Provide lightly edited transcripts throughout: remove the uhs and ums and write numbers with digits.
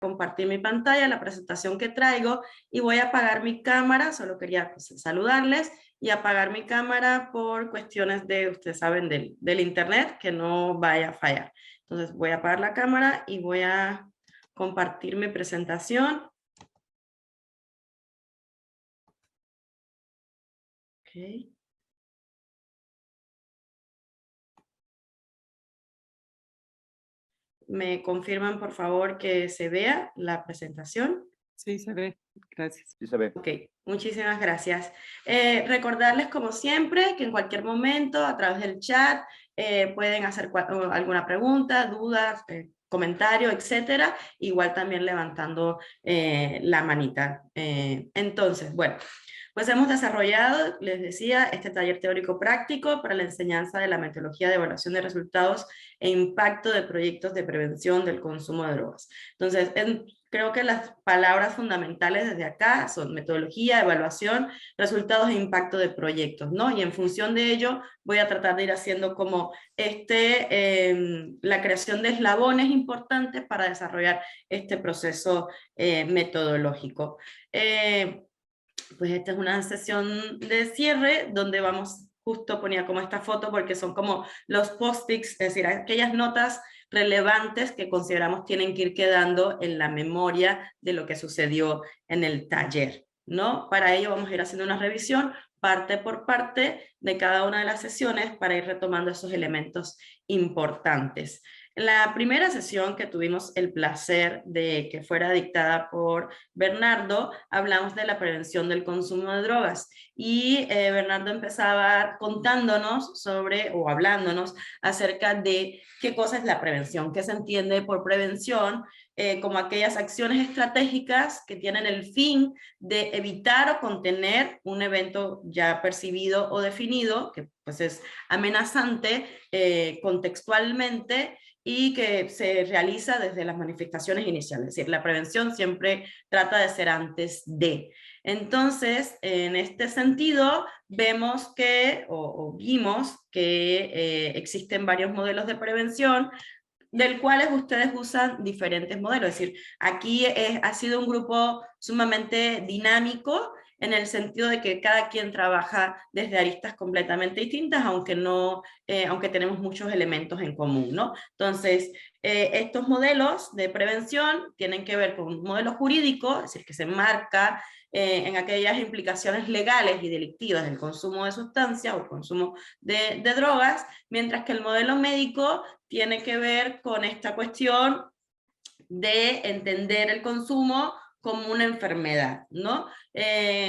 compartir mi pantalla, la presentación que traigo, y voy a apagar mi cámara. Solo quería saludarles y apagar mi cámara por cuestiones de, ustedes saben, del internet, que no vaya a fallar. Entonces voy a apagar la cámara y voy a compartir mi presentación. Okay. ¿Me confirman, por favor, que se vea la presentación? Sí, se ve. Gracias. Sí se ve. Ok, muchísimas gracias. Recordarles, como siempre, que en cualquier momento, a través del chat, pueden hacer alguna pregunta, dudas, comentario, etcétera. Igual también levantando la manita. Entonces, bueno, pues hemos desarrollado, les decía, este taller teórico práctico para la enseñanza de la metodología de evaluación de resultados e impacto de proyectos de prevención del consumo de drogas. Entonces, creo que las palabras fundamentales desde acá son metodología, evaluación, resultados e impacto de proyectos, ¿no? Y en función de ello voy a tratar de ir haciendo como la creación de eslabones importantes para desarrollar este proceso metodológico. Pues esta es una sesión de cierre donde vamos, justo ponía como esta foto porque son como los post-its, es decir, aquellas notas relevantes que consideramos tienen que ir quedando en la memoria de lo que sucedió en el taller, ¿no? Para ello vamos a ir haciendo una revisión parte por parte de cada una de las sesiones para ir retomando esos elementos importantes. En la primera sesión, que tuvimos el placer de que fuera dictada por Bernardo, hablamos de la prevención del consumo de drogas y Bernardo empezaba contándonos sobre, o hablándonos acerca de qué cosa es la prevención, qué se entiende por prevención, como aquellas acciones estratégicas que tienen el fin de evitar o contener un evento ya percibido o definido, que pues es amenazante contextualmente, y que se realiza desde las manifestaciones iniciales. Es decir, la prevención siempre trata de ser antes de. Entonces, en este sentido, vemos que, o vimos que existen varios modelos de prevención, del cuales ustedes usan diferentes modelos. Es decir, aquí ha sido un grupo sumamente dinámico, en el sentido de que cada quien trabaja desde aristas completamente distintas, aunque tenemos muchos elementos en común, ¿no? Entonces, estos modelos de prevención tienen que ver con un modelo jurídico, es decir, que se enmarca en aquellas implicaciones legales y delictivas del consumo de sustancias o el consumo de drogas, mientras que el modelo médico tiene que ver con esta cuestión de entender el consumo como una enfermedad, ¿no?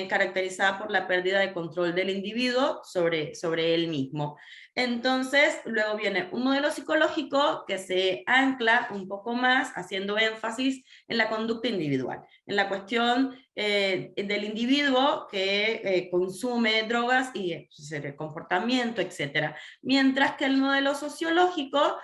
Caracterizada por la pérdida de control del individuo sobre él mismo. Entonces, luego viene un modelo psicológico que se ancla un poco más, haciendo énfasis en la conducta individual, en la cuestión del individuo que consume drogas y el comportamiento, etc. Mientras que el modelo sociológico,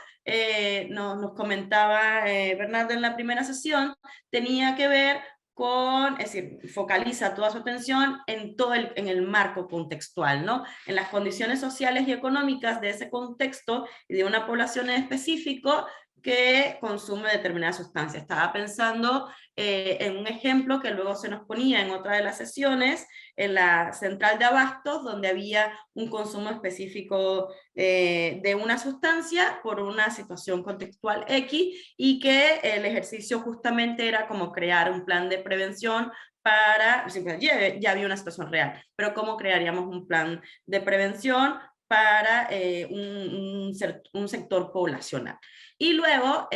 nos comentaba Bernardo en la primera sesión, tenía que ver con, es decir, focaliza toda su atención en en el marco contextual, ¿no? En las condiciones sociales y económicas de ese contexto y de una población en específico que consume determinada sustancia. Estaba pensando en un ejemplo que luego se nos ponía en otra de las sesiones, en la central de abastos, donde había un consumo específico de una sustancia por una situación contextual X, y que el ejercicio justamente era como crear un plan de prevención para, ya había una situación real, pero ¿cómo crearíamos un plan de prevención para un sector poblacional? Y luego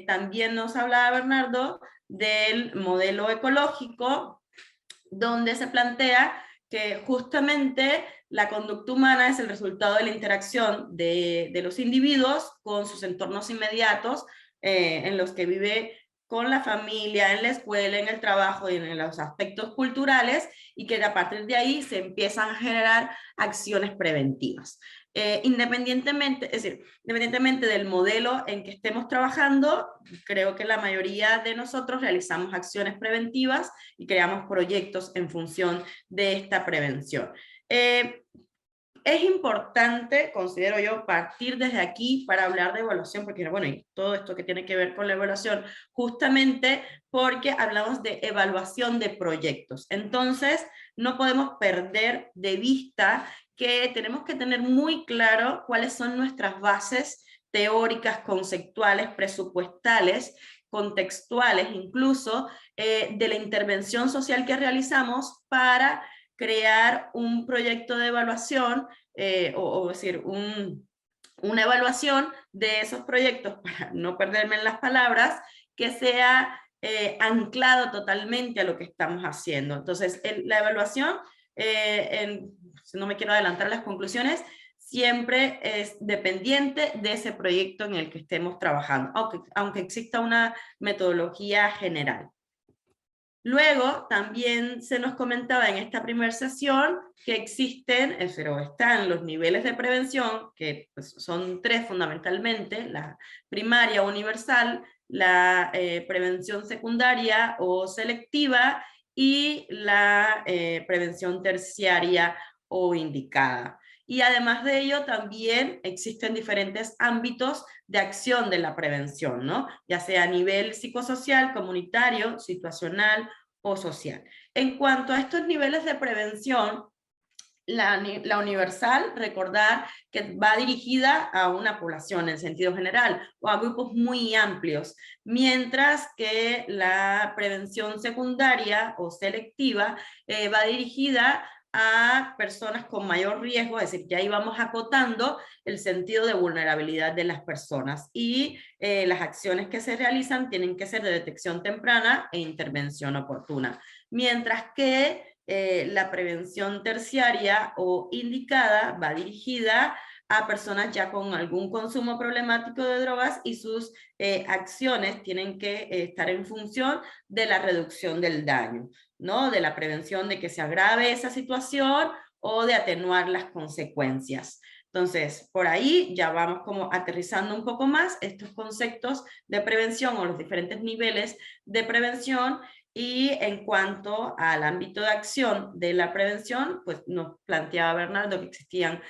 también nos hablaba Bernardo del modelo ecológico, donde se plantea que justamente la conducta humana es el resultado de la interacción de los individuos con sus entornos inmediatos, en los que vive con la familia, en la escuela, en el trabajo y en los aspectos culturales, y que a partir de ahí se empiezan a generar acciones preventivas. Independientemente del modelo en que estemos trabajando, creo que la mayoría de nosotros realizamos acciones preventivas y creamos proyectos en función de esta prevención. Es importante, considero yo, partir desde aquí para hablar de evaluación, porque bueno, y todo esto que tiene que ver con la evaluación, justamente porque hablamos de evaluación de proyectos. Entonces, no podemos perder de vista que tenemos que tener muy claro cuáles son nuestras bases teóricas, conceptuales, presupuestales, contextuales incluso, de la intervención social que realizamos para crear un proyecto de evaluación, o decir, una evaluación de esos proyectos, para no perderme en las palabras, que sea anclado totalmente a lo que estamos haciendo. Entonces, la evaluación, no me quiero adelantar a las conclusiones, siempre es dependiente de ese proyecto en el que estemos trabajando, aunque exista una metodología general. Luego, también se nos comentaba en esta primera sesión que existen, pero están los niveles de prevención, que pues, son 3 fundamentalmente: la primaria universal, la prevención secundaria o selectiva, y la prevención terciaria o indicada. Y además de ello, también existen diferentes ámbitos de acción de la prevención, ¿no? Ya sea a nivel psicosocial, comunitario, situacional o social. En cuanto a estos niveles de prevención, la universal, recordar que va dirigida a una población en sentido general o a grupos muy amplios, mientras que la prevención secundaria o selectiva va dirigida a personas con mayor riesgo, es decir, ya ahí vamos acotando el sentido de vulnerabilidad de las personas, y las acciones que se realizan tienen que ser de detección temprana e intervención oportuna, mientras que la prevención terciaria o indicada va dirigida a personas ya con algún consumo problemático de drogas, y sus acciones tienen que estar en función de la reducción del daño, ¿no? De la prevención de que se agrave esa situación o de atenuar las consecuencias. Entonces, por ahí ya vamos como aterrizando un poco más estos conceptos de prevención o los diferentes niveles de prevención. Y en cuanto al ámbito de acción de la prevención, pues nos planteaba Bernardo que existían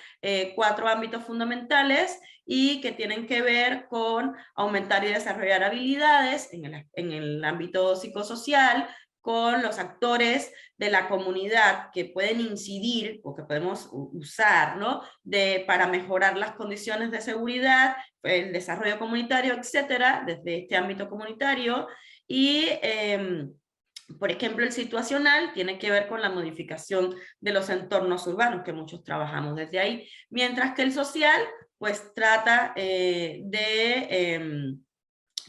4 ámbitos fundamentales y que tienen que ver con aumentar y desarrollar habilidades en el ámbito psicosocial, con los actores de la comunidad que pueden incidir o que podemos usar, ¿no? Para mejorar las condiciones de seguridad, el desarrollo comunitario, etcétera, desde este ámbito comunitario. Y por ejemplo, el situacional tiene que ver con la modificación de los entornos urbanos, que muchos trabajamos desde ahí, mientras que el social pues trata de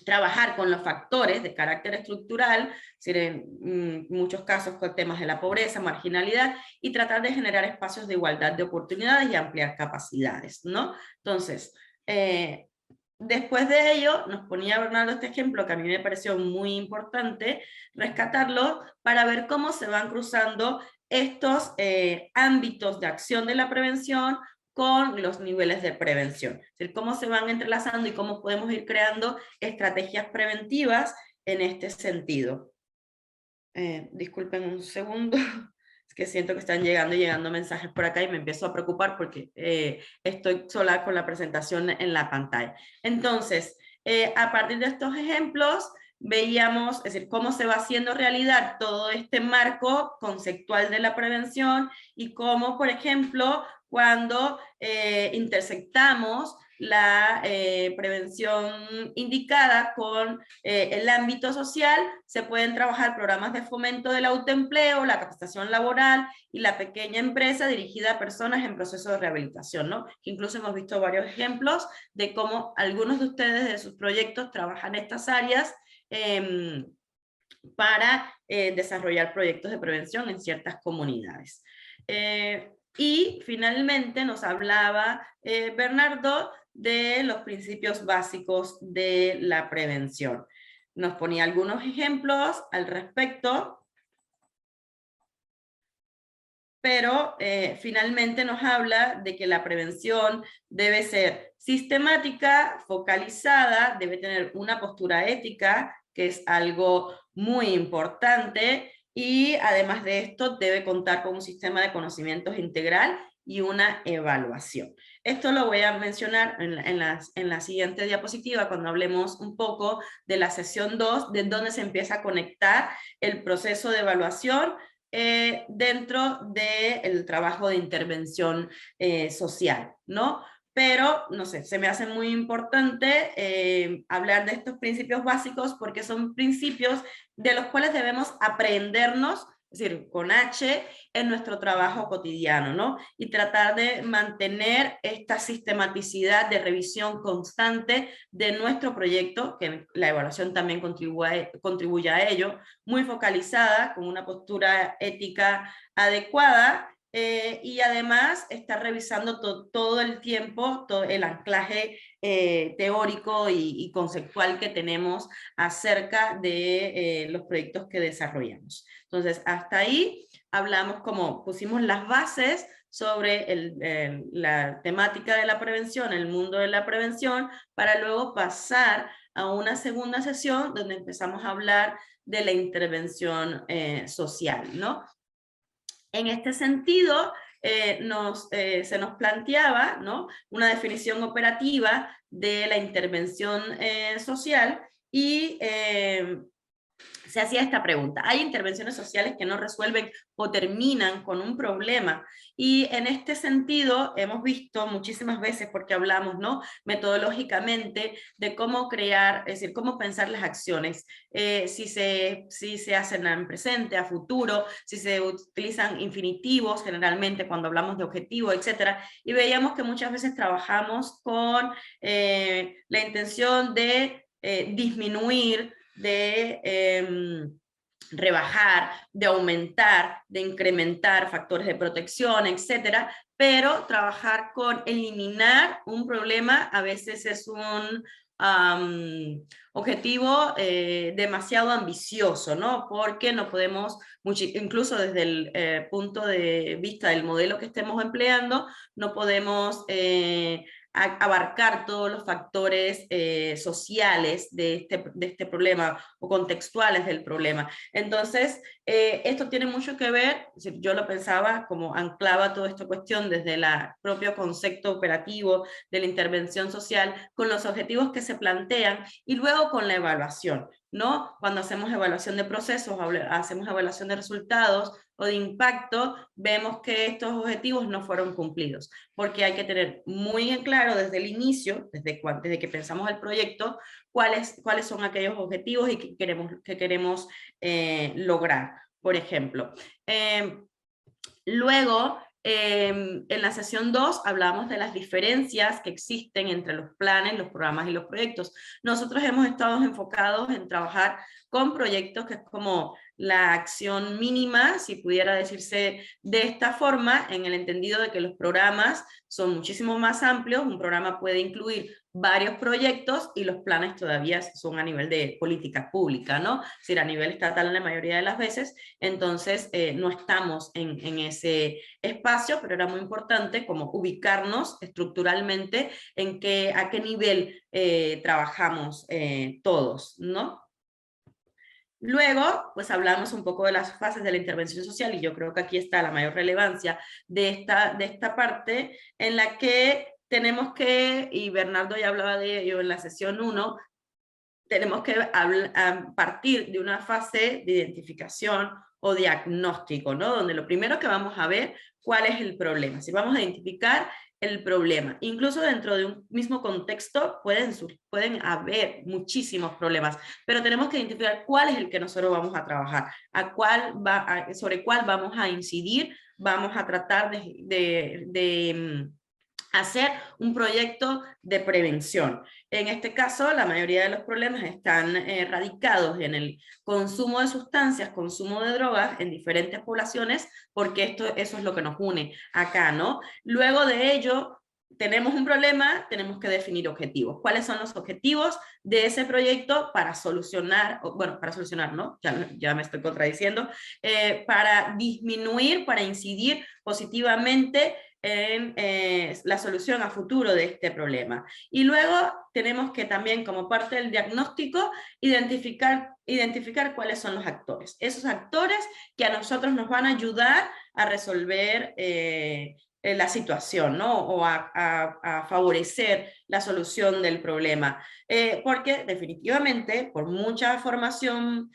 trabajar con los factores de carácter estructural, es decir, en muchos casos con temas de la pobreza, marginalidad, y tratar de generar espacios de igualdad de oportunidades y ampliar capacidades, ¿no? Entonces, después de ello, nos ponía Bernardo este ejemplo que a mí me pareció muy importante rescatarlo para ver cómo se van cruzando estos ámbitos de acción de la prevención con los niveles de prevención. Es decir, cómo se van entrelazando y cómo podemos ir creando estrategias preventivas en este sentido. Disculpen un segundo, es que siento que están llegando mensajes por acá y me empiezo a preocupar porque estoy sola con la presentación en la pantalla. Entonces, a partir de estos ejemplos, veíamos, es decir, cómo se va haciendo realidad todo este marco conceptual de la prevención, y cómo, por ejemplo, cuando intersectamos la prevención indicada con el ámbito social, se pueden trabajar programas de fomento del autoempleo, la capacitación laboral y la pequeña empresa dirigida a personas en proceso de rehabilitación, ¿no? Incluso hemos visto varios ejemplos de cómo algunos de ustedes de sus proyectos trabajan estas áreas para desarrollar proyectos de prevención en ciertas comunidades. Y finalmente nos hablaba Bernardo de los principios básicos de la prevención. Nos ponía algunos ejemplos al respecto, pero finalmente nos habla de que la prevención debe ser sistemática, focalizada, debe tener una postura ética, que es algo muy importante, y además de esto debe contar con un sistema de conocimientos integral y una evaluación. Esto lo voy a mencionar en la siguiente diapositiva cuando hablemos un poco de la sesión 2, de dónde se empieza a conectar el proceso de evaluación dentro del trabajo de intervención social, ¿no? Pero, no sé, se me hace muy importante hablar de estos principios básicos porque son principios de los cuales debemos aprendernos, es decir, con H, en nuestro trabajo cotidiano, ¿no? Y tratar de mantener esta sistematicidad de revisión constante de nuestro proyecto, que la evaluación también contribuye a ello, muy focalizada, con una postura ética adecuada, y además está revisando todo el tiempo todo el anclaje teórico y conceptual que tenemos acerca de los proyectos que desarrollamos. Entonces, hasta ahí hablamos como pusimos las bases sobre la temática de la prevención, el mundo de la prevención, para luego pasar a una segunda sesión donde empezamos a hablar de la intervención social, ¿no? En este sentido, se nos planteaba, ¿no?, una definición operativa de la intervención social y se hacía esta pregunta: ¿hay intervenciones sociales que no resuelven o terminan con un problema? Y en este sentido hemos visto muchísimas veces, porque hablamos, ¿no?, metodológicamente de cómo crear, es decir, cómo pensar las acciones, si se hacen en presente, a futuro, si se utilizan infinitivos generalmente cuando hablamos de objetivo, etcétera, y veíamos que muchas veces trabajamos con la intención de disminuir, de rebajar, de aumentar, de incrementar factores de protección, etcétera, pero trabajar con eliminar un problema a veces es un objetivo demasiado ambicioso, ¿no? Porque no podemos, incluso desde el punto de vista del modelo que estemos empleando, no podemos abarcar todos los factores sociales de este problema o contextuales del problema. Entonces, esto tiene mucho que ver, yo lo pensaba como anclaba toda esta cuestión desde el propio concepto operativo de la intervención social, con los objetivos que se plantean y luego con la evaluación, ¿no? Cuando hacemos evaluación de procesos, hacemos evaluación de resultados o de impacto, vemos que estos objetivos no fueron cumplidos, porque hay que tener muy en claro desde el inicio, desde que pensamos el proyecto, cuáles son aquellos objetivos y que queremos lograr, por ejemplo. Luego, en la sesión 2 hablamos de las diferencias que existen entre los planes, los programas y los proyectos. Nosotros hemos estado enfocados en trabajar con proyectos, que es como la acción mínima, si pudiera decirse de esta forma, en el entendido de que los programas son muchísimo más amplios. Un programa puede incluir varios proyectos y los planes todavía son a nivel de política pública, ¿no? Es decir, a nivel estatal en la mayoría de las veces. Entonces no estamos en ese espacio, pero era muy importante como ubicarnos estructuralmente en a qué nivel trabajamos todos, ¿no? Luego, pues hablamos un poco de las fases de la intervención social, y yo creo que aquí está la mayor relevancia de esta parte, en la que tenemos que, y Bernardo ya hablaba de ello en la sesión 1, tenemos que partir de una fase de identificación o diagnóstico, ¿no? Donde lo primero que vamos a ver cuál es el problema. Si vamos a identificar el problema, incluso dentro de un mismo contexto pueden haber muchísimos problemas, pero tenemos que identificar cuál es el que nosotros vamos a trabajar, sobre cuál vamos a incidir, vamos a tratar de hacer un proyecto de prevención. En este caso, la mayoría de los problemas están radicados en el consumo de sustancias, consumo de drogas en diferentes poblaciones, porque eso es lo que nos une acá, ¿no? Luego de ello, tenemos un problema, tenemos que definir objetivos. ¿Cuáles son los objetivos de ese proyecto para solucionar, ¿no? Ya me estoy contradiciendo, para disminuir, para incidir positivamente en la solución a futuro de este problema. Y luego tenemos que también, como parte del diagnóstico, identificar cuáles son los actores. Esos actores que a nosotros nos van a ayudar a resolver la situación, ¿no? O a favorecer la solución del problema. Porque definitivamente, por mucha formación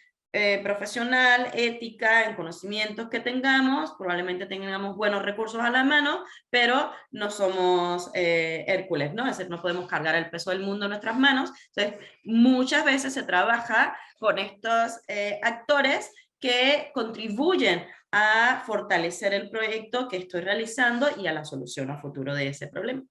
profesional, ética, en conocimientos que tengamos, probablemente tengamos buenos recursos a la mano, pero no somos Hércules, ¿no? Es decir, no podemos cargar el peso del mundo en nuestras manos. Entonces, muchas veces se trabaja con estos actores que contribuyen a fortalecer el proyecto que estoy realizando y a la solución a futuro de ese problema.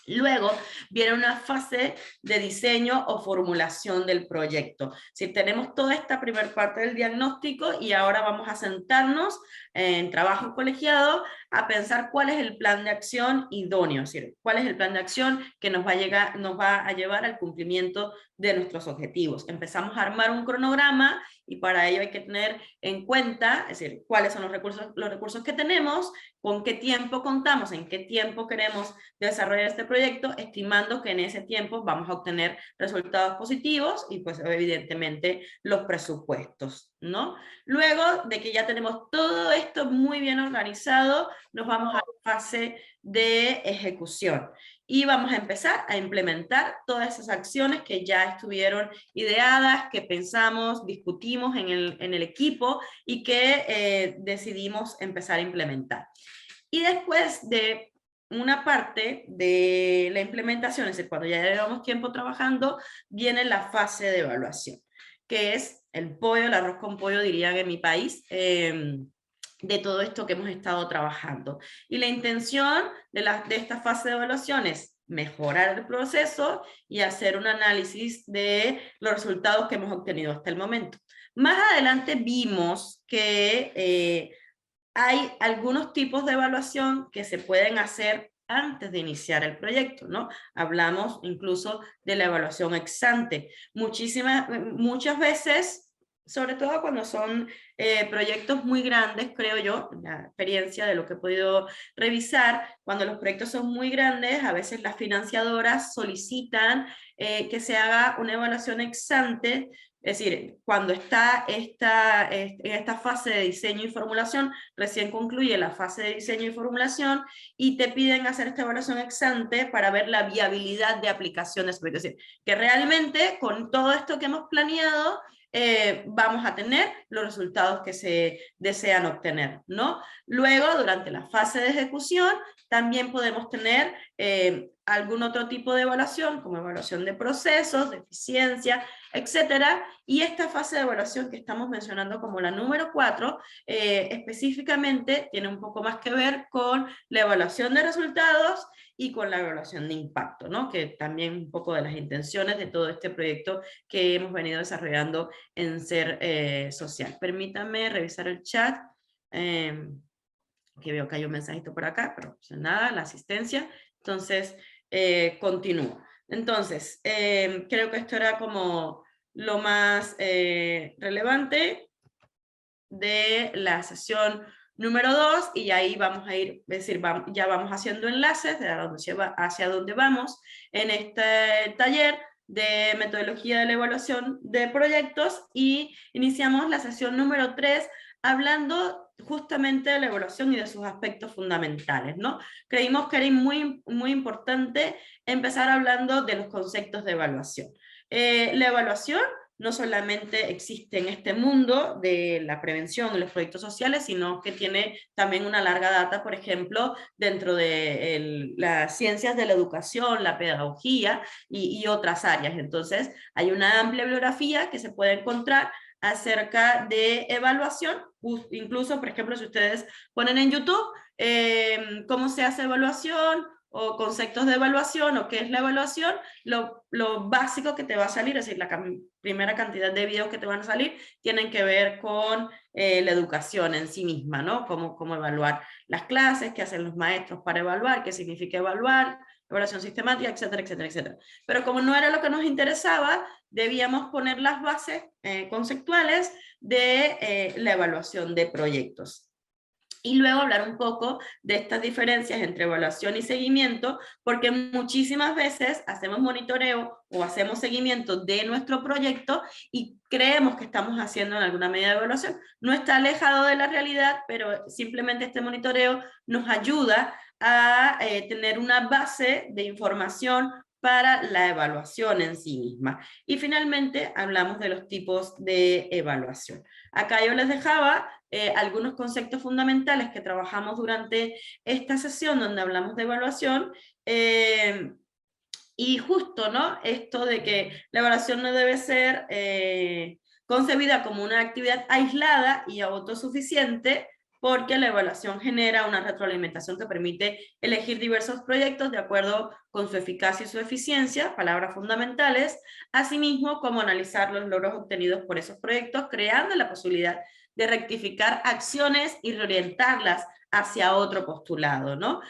Luego viene una fase de diseño o formulación del proyecto. Si tenemos toda esta primera parte del diagnóstico y ahora vamos a sentarnos en trabajo colegiado a pensar cuál es el plan de acción idóneo, es decir, cuál es el plan de acción que nos va a llevar al cumplimiento de nuestros objetivos. Empezamos a armar un cronograma y para ello hay que tener en cuenta, es decir, cuáles son los recursos que tenemos, con qué tiempo contamos, en qué tiempo queremos desarrollar este proyecto, estimando que en ese tiempo vamos a obtener resultados positivos y pues evidentemente los presupuestos, ¿no? Luego de que ya tenemos todo esto muy bien organizado, nos vamos a la fase de ejecución y vamos a empezar a implementar todas esas acciones que ya estuvieron ideadas, que pensamos, discutimos en el equipo y que decidimos empezar a implementar. Y después de una parte de la implementación, es decir, cuando ya llevamos tiempo trabajando, viene la fase de evaluación, que es el pollo, el arroz con pollo, dirían en mi país, de todo esto que hemos estado trabajando. Y la intención de esta fase de evaluación es mejorar el proceso y hacer un análisis de los resultados que hemos obtenido hasta el momento. Más adelante vimos que hay algunos tipos de evaluación que se pueden hacer antes de iniciar el proyecto, ¿no? Hablamos incluso de la evaluación ex ante. Muchas veces, sobre todo cuando son proyectos muy grandes, creo yo, la experiencia de lo que he podido revisar, cuando los proyectos son muy grandes, a veces las financiadoras solicitan que se haga una evaluación ex ante. Es decir, cuando está en esta fase de diseño y formulación, recién concluye la fase de diseño y formulación y te piden hacer esta evaluación ex ante para ver la viabilidad de aplicación de ese proyecto. Es decir, que realmente con todo esto que hemos planeado vamos a tener los resultados que se desean obtener, ¿no? Luego, durante la fase de ejecución, también podemos tener algún otro tipo de evaluación, como evaluación de procesos, de eficiencia, etcétera. Y esta fase de evaluación que estamos mencionando como la número 4, específicamente tiene un poco más que ver con la evaluación de resultados y con la evaluación de impacto, ¿no? Que también un poco de las intenciones de todo este proyecto que hemos venido desarrollando en Ser Social. Permítanme revisar el chat, que veo que hay un mensajito por acá, pero pues nada, la asistencia. Entonces, continúo. Entonces, creo que esto era como lo más relevante de la sesión número 2, y ahí vamos a ir, es decir, ya vamos haciendo enlaces de hacia dónde vamos en este taller de metodología de la evaluación de proyectos, y iniciamos la sesión número 3 hablando justamente de la evaluación y de sus aspectos fundamentales, ¿no? Creímos que era muy importante empezar hablando de los conceptos de evaluación. La evaluación no solamente existe en este mundo de la prevención de los proyectos sociales, sino que tiene también una larga data, por ejemplo, dentro de las ciencias de la educación, la pedagogía y otras áreas. Entonces, hay una amplia bibliografía que se puede encontrar acerca de evaluación, incluso, por ejemplo, si ustedes ponen en YouTube cómo se hace evaluación, o conceptos de evaluación, o qué es la evaluación, lo básico que te va a salir, es decir, la primera cantidad de videos que te van a salir, tienen que ver con la educación en sí misma, ¿no? Cómo evaluar las clases, qué hacen los maestros para evaluar, qué significa evaluar, evaluación sistemática, etcétera, etcétera, etcétera. Pero como no era lo que nos interesaba, debíamos poner las bases conceptuales de la evaluación de proyectos. Y luego hablar un poco de estas diferencias entre evaluación y seguimiento, porque muchísimas veces hacemos monitoreo o hacemos seguimiento de nuestro proyecto y creemos que estamos haciendo en alguna medida de evaluación. No está alejado de la realidad, pero simplemente este monitoreo nos ayuda a tener una base de información para la evaluación en sí misma. Y finalmente hablamos de los tipos de evaluación. Acá yo les dejaba algunos conceptos fundamentales que trabajamos durante esta sesión donde hablamos de evaluación, y justo, ¿no? Esto de que la evaluación no debe ser concebida como una actividad aislada y autosuficiente, porque la evaluación genera una retroalimentación que permite elegir diversos proyectos de acuerdo con su eficacia y su eficiencia, palabras fundamentales, asimismo como analizar los logros obtenidos por esos proyectos, creando la posibilidad de rectificar acciones y reorientarlas hacia otro postulado, ¿no?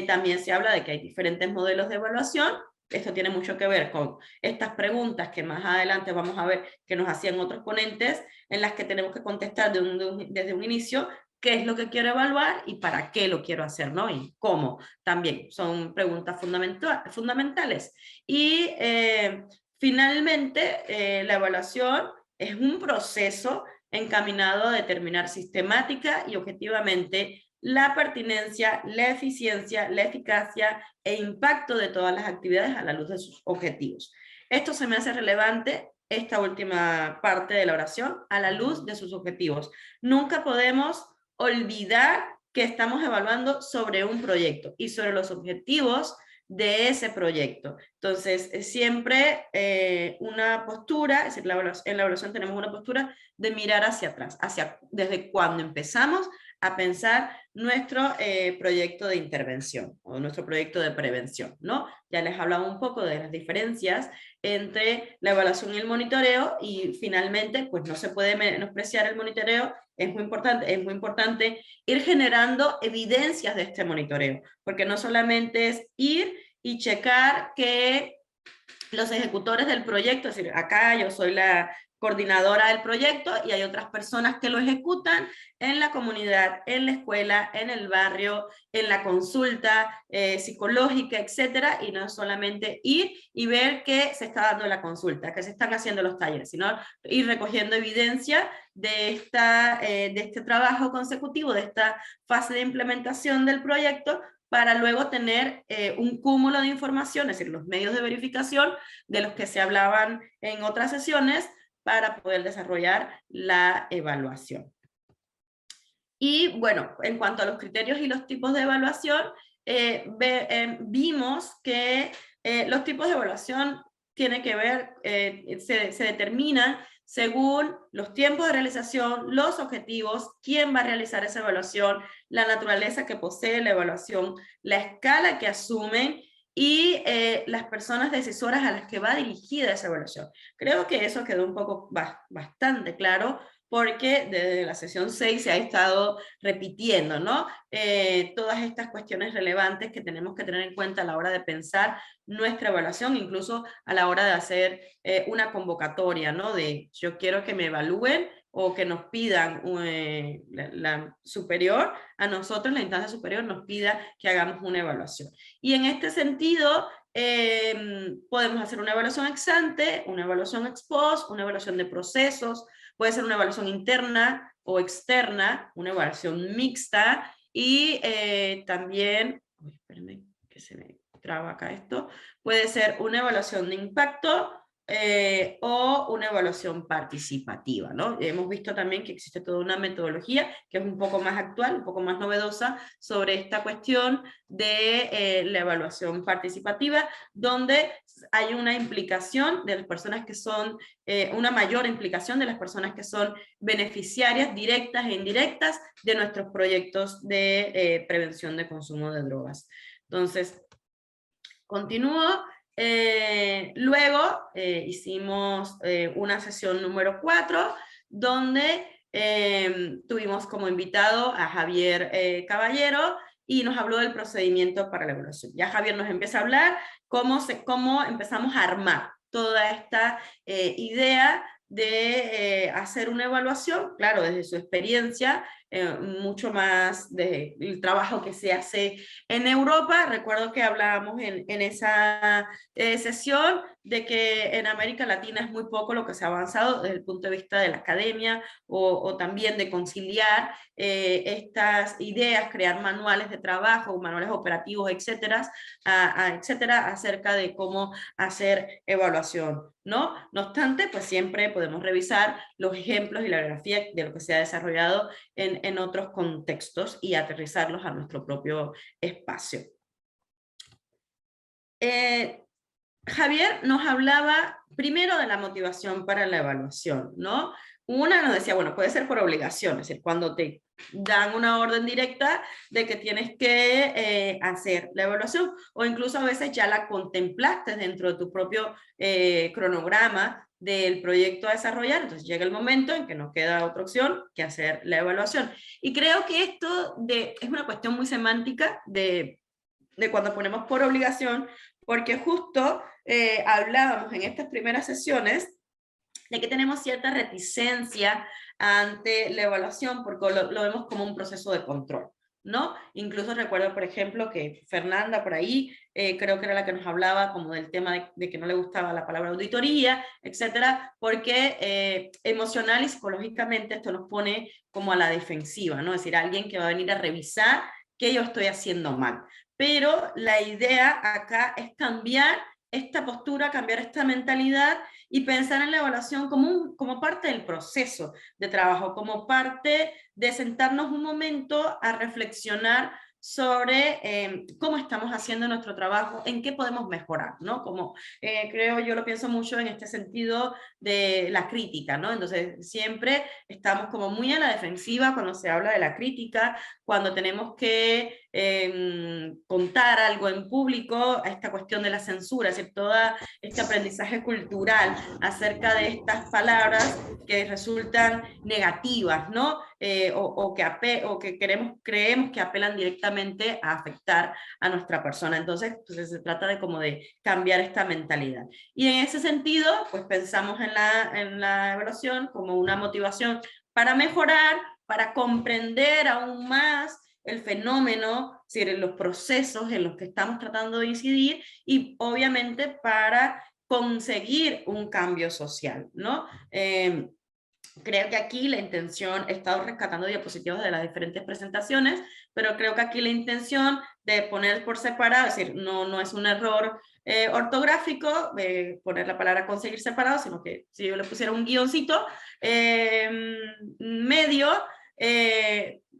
También se habla de que hay diferentes modelos de evaluación. Esto tiene mucho que ver con estas preguntas que más adelante vamos a ver que nos hacían otros ponentes, en las que tenemos que contestar desde un inicio qué es lo que quiero evaluar y para qué lo quiero hacer, ¿no? Y cómo también son preguntas fundamentales. Y finalmente, la evaluación es un proceso encaminado a determinar sistemática y objetivamente la pertinencia, la eficiencia, la eficacia e impacto de todas las actividades a la luz de sus objetivos. Esto se me hace relevante, esta última parte de la oración, a la luz de sus objetivos. Nunca podemos olvidar que estamos evaluando sobre un proyecto y sobre los objetivos de ese proyecto. Entonces, siempre una postura, es decir, en la evaluación tenemos una postura de mirar hacia atrás, desde cuando empezamos a pensar nuestro proyecto de intervención o nuestro proyecto de prevención, ¿no? Ya les hablaba un poco de las diferencias entre la evaluación y el monitoreo, y finalmente, pues no se puede menospreciar el monitoreo. Es muy importante ir generando evidencias de este monitoreo, porque no solamente es ir y checar que los ejecutores del proyecto, es decir, acá yo soy la coordinadora del proyecto y hay otras personas que lo ejecutan en la comunidad, en la escuela, en el barrio, en la consulta psicológica, etcétera, y no solamente ir y ver que se está dando la consulta, que se están haciendo los talleres, sino ir recogiendo evidencia de este trabajo consecutivo, de esta fase de implementación del proyecto, para luego tener un cúmulo de información, es decir, los medios de verificación de los que se hablaban en otras sesiones, para poder desarrollar la evaluación. Y bueno, en cuanto a los criterios y los tipos de evaluación, vimos que los tipos de evaluación tienen que ver, se determinan según los tiempos de realización, los objetivos, quién va a realizar esa evaluación, la naturaleza que posee la evaluación, la escala que asumen y las personas decisoras a las que va dirigida esa evaluación. Creo que eso quedó un poco bastante claro, porque desde la sesión 6 se ha estado repitiendo, ¿no? Todas estas cuestiones relevantes que tenemos que tener en cuenta a la hora de pensar nuestra evaluación, incluso a la hora de hacer una convocatoria, ¿no? De yo quiero que me evalúen, o que nos pidan la superior, a nosotros la instancia superior nos pida que hagamos una evaluación. Y en este sentido, podemos hacer una evaluación ex ante, una evaluación ex post, una evaluación de procesos, puede ser una evaluación interna o externa, una evaluación mixta, y también, espérenme que se me traba acá esto, puede ser una evaluación de impacto o una evaluación participativa, ¿no? Hemos visto también que existe toda una metodología que es un poco más actual, un poco más novedosa sobre esta cuestión de la evaluación participativa, donde hay una implicación de las personas que son, una mayor implicación de las personas que son beneficiarias directas e indirectas de nuestros proyectos de prevención de consumo de drogas. Entonces, continúo. Luego hicimos una sesión número 4, donde tuvimos como invitado a Javier Caballero, y nos habló del procedimiento para la evaluación. Ya Javier nos empieza a hablar cómo empezamos a armar toda esta idea de hacer una evaluación, claro, desde su experiencia mucho más del trabajo que se hace en Europa. Recuerdo que hablábamos en esa sesión de que en América Latina es muy poco lo que se ha avanzado desde el punto de vista de la academia o también de conciliar estas ideas, crear manuales de trabajo, manuales operativos, etcétera, etcétera, acerca de cómo hacer evaluación, ¿no? No obstante, pues siempre podemos revisar los ejemplos y la bibliografía de lo que se ha desarrollado en otros contextos y aterrizarlos a nuestro propio espacio. Javier nos hablaba primero de la motivación para la evaluación, ¿no? Una nos decía, bueno, puede ser por obligación, es decir, cuando te dan una orden directa de que tienes que hacer la evaluación, o incluso a veces ya la contemplaste dentro de tu propio cronograma del proyecto a desarrollar, entonces llega el momento en que no queda otra opción que hacer la evaluación. Y creo que esto es una cuestión muy semántica de cuando ponemos por obligación, porque justo hablábamos en estas primeras sesiones de que tenemos cierta reticencia ante la evaluación porque lo vemos como un proceso de control, ¿no? Incluso recuerdo, por ejemplo, que Fernanda por ahí, creo que era la que nos hablaba como del tema de que no le gustaba la palabra auditoría, etcétera, porque emocional y psicológicamente esto nos pone como a la defensiva, ¿no? Es decir, alguien que va a venir a revisar qué yo estoy haciendo mal. Pero la idea acá es cambiar esta postura, cambiar esta mentalidad y pensar en la evaluación como parte del proceso de trabajo, como parte de sentarnos un momento a reflexionar sobre cómo estamos haciendo nuestro trabajo, en qué podemos mejorar, ¿no? Como creo, yo lo pienso mucho en este sentido de la crítica, ¿no? Entonces siempre estamos como muy a la defensiva cuando se habla de la crítica, cuando tenemos que contar algo en público, a esta cuestión de la censura, es decir, todo este aprendizaje cultural acerca de estas palabras que resultan negativas, ¿no? O que creemos que apelan directamente a afectar a nuestra persona. Entonces, pues, se trata de como de cambiar esta mentalidad. Y en ese sentido, pues pensamos en la evaluación como una motivación para mejorar, para comprender aún más el fenómeno, es decir, los procesos en los que estamos tratando de incidir y obviamente para conseguir un cambio social, ¿no? Creo que aquí la intención, he estado rescatando diapositivas de las diferentes presentaciones, pero creo que aquí la intención de poner por separado, es decir, no es un error ortográfico, poner la palabra conseguir separado, sino que si yo le pusiera un guioncito medio,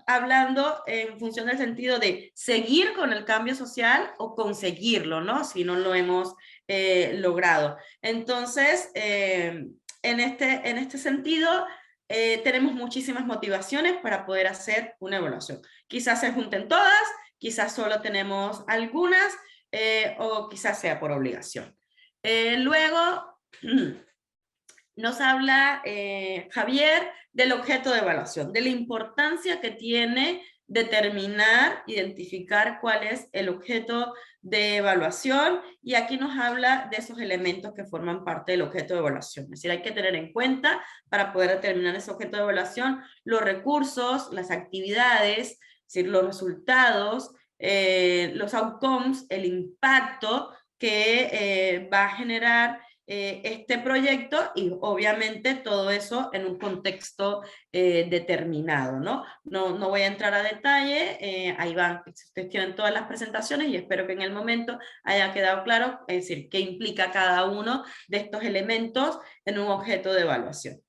hablando en función del sentido de seguir con el cambio social o conseguirlo, ¿no? Si no lo hemos logrado. Entonces, en este sentido, tenemos muchísimas motivaciones para poder hacer una evaluación. Quizás se junten todas, quizás solo tenemos algunas, o quizás sea por obligación. Luego, nos habla Javier del objeto de evaluación, de la importancia que tiene determinar, identificar cuál es el objeto de evaluación, y aquí nos habla de esos elementos que forman parte del objeto de evaluación. Es decir, hay que tener en cuenta para poder determinar ese objeto de evaluación los recursos, las actividades, es decir, los resultados, los outcomes, el impacto que va a generar este proyecto, y obviamente todo eso en un contexto determinado, ¿no? No voy a entrar a detalle, ahí van, ustedes tienen todas las presentaciones y espero que en el momento haya quedado claro, es decir, qué implica cada uno de estos elementos en un objeto de evaluación.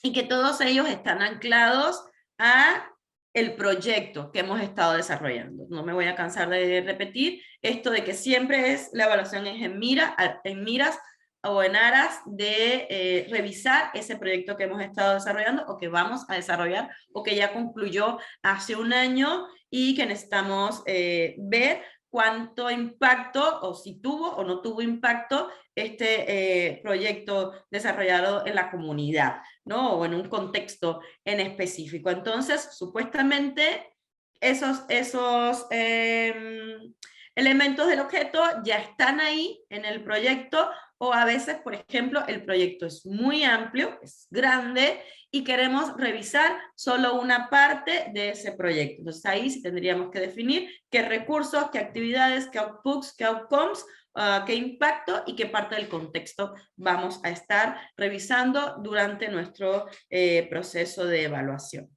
Y que todos ellos están anclados a el proyecto que hemos estado desarrollando. No me voy a cansar de repetir esto de que siempre la evaluación es en miras o en aras de revisar ese proyecto que hemos estado desarrollando o que vamos a desarrollar o que ya concluyó hace un año y que necesitamos ver cuánto impacto o si tuvo o no tuvo impacto este proyecto desarrollado en la comunidad, ¿no? O en un contexto en específico. Entonces, supuestamente, Elementos del objeto ya están ahí en el proyecto, o a veces, por ejemplo, el proyecto es muy amplio, es grande, y queremos revisar solo una parte de ese proyecto. Entonces ahí sí tendríamos que definir qué recursos, qué actividades, qué outputs, qué outcomes, qué impacto y qué parte del contexto vamos a estar revisando durante nuestro proceso de evaluación.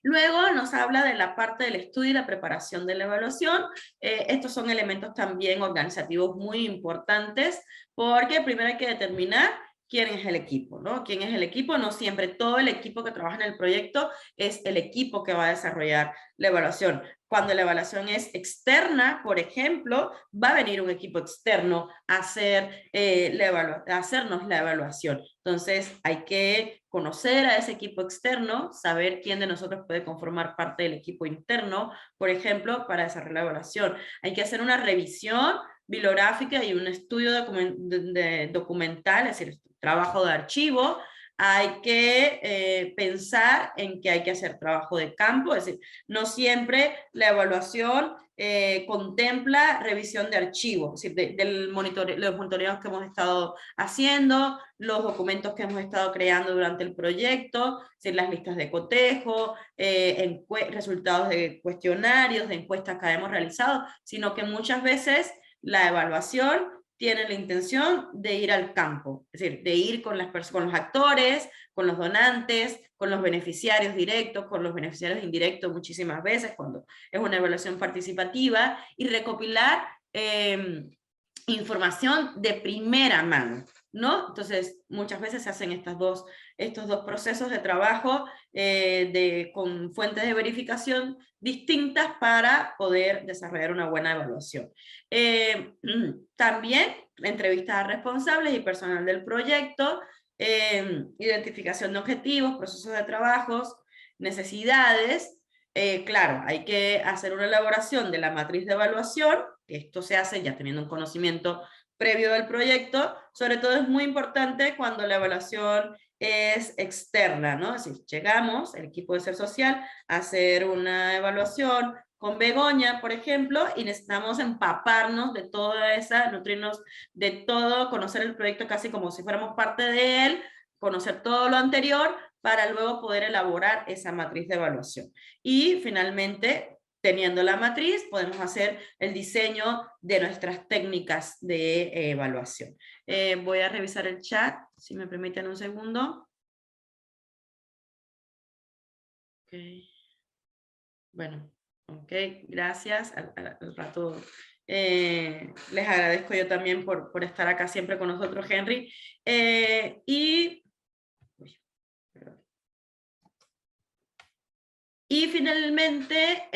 Luego nos habla de la parte del estudio y la preparación de la evaluación. Estos son elementos también organizativos muy importantes, porque primero hay que determinar quién es el equipo, ¿no? ¿Quién es el equipo? No siempre todo el equipo que trabaja en el proyecto es el equipo que va a desarrollar la evaluación. Cuando la evaluación es externa, por ejemplo, va a venir un equipo externo a hacernos la evaluación. Entonces hay que conocer a ese equipo externo, saber quién de nosotros puede conformar parte del equipo interno, por ejemplo, para desarrollar la evaluación. Hay que hacer una revisión bibliográfica y un estudio documental, es decir, trabajo de archivo. Hay que pensar en que hay que hacer trabajo de campo, es decir, no siempre la evaluación contempla revisión de archivo, es decir, los monitoreos que hemos estado haciendo, los documentos que hemos estado creando durante el proyecto, es decir, las listas de cotejo, resultados de cuestionarios, de encuestas que hemos realizado, sino que muchas veces la evaluación tiene la intención de ir al campo, es decir, de ir con los actores, con los donantes, con los beneficiarios directos, con los beneficiarios indirectos muchísimas veces, cuando es una evaluación participativa, y recopilar información de primera mano, ¿no? Entonces, muchas veces se hacen estos dos procesos de trabajo con fuentes de verificación distintas para poder desarrollar una buena evaluación. También entrevistas a responsables y personal del proyecto, identificación de objetivos, procesos de trabajos, necesidades. Claro, hay que hacer una elaboración de la matriz de evaluación. Esto se hace ya teniendo un conocimiento previo del proyecto. Sobre todo es muy importante cuando la evaluación es externa, ¿no? Es decir, llegamos, el equipo de Ser Social, a hacer una evaluación con Begoña, por ejemplo, y necesitamos empaparnos de toda esa, nutrirnos de todo, conocer el proyecto casi como si fuéramos parte de él, conocer todo lo anterior, para luego poder elaborar esa matriz de evaluación. Y finalmente, teniendo la matriz, podemos hacer el diseño de nuestras técnicas de evaluación. Voy a revisar el chat, si me permiten un segundo. Okay. Bueno, ok, gracias. Al rato les agradezco yo también por estar acá siempre con nosotros, Henry. Y finalmente,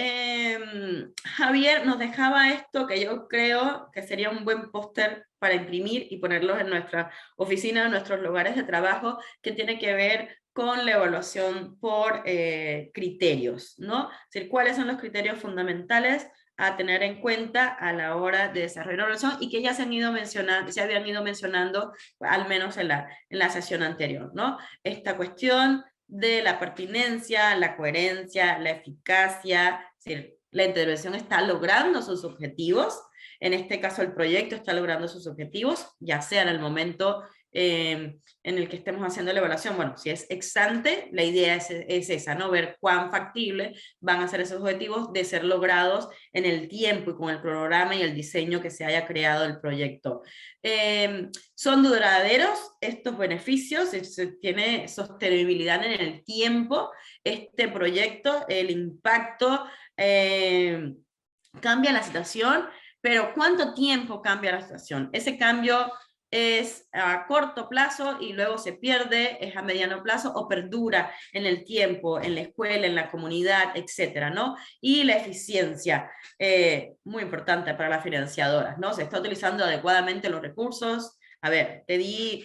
Javier nos dejaba esto que yo creo que sería un buen póster para imprimir y ponerlos en nuestra oficina, en nuestros lugares de trabajo, que tiene que ver con la evaluación por criterios, ¿no? Es decir, cuáles son los criterios fundamentales a tener en cuenta a la hora de desarrollar la evaluación, y que ya se habían ido mencionando, al menos en la sesión anterior, ¿no? Esta cuestión de la pertinencia, la coherencia, la eficacia, es decir, la intervención está logrando sus objetivos. En este caso el proyecto está logrando sus objetivos, ya sea en el momento en el que estemos haciendo la evaluación. Bueno, si es ex ante, la idea es esa, ¿no? Ver cuán factible van a ser esos objetivos de ser logrados en el tiempo y con el cronograma y el diseño que se haya creado el proyecto. ¿Son duraderos estos beneficios? ¿Se tiene sostenibilidad en el tiempo este proyecto? ¿El impacto cambia la situación? Pero ¿cuánto tiempo cambia la situación? Ese cambio es a corto plazo y luego se pierde, es a mediano plazo o perdura en el tiempo, en la escuela, en la comunidad, etcétera, ¿no? Y la eficiencia, muy importante para las financiadoras, ¿no? Se está utilizando adecuadamente los recursos. A ver, te di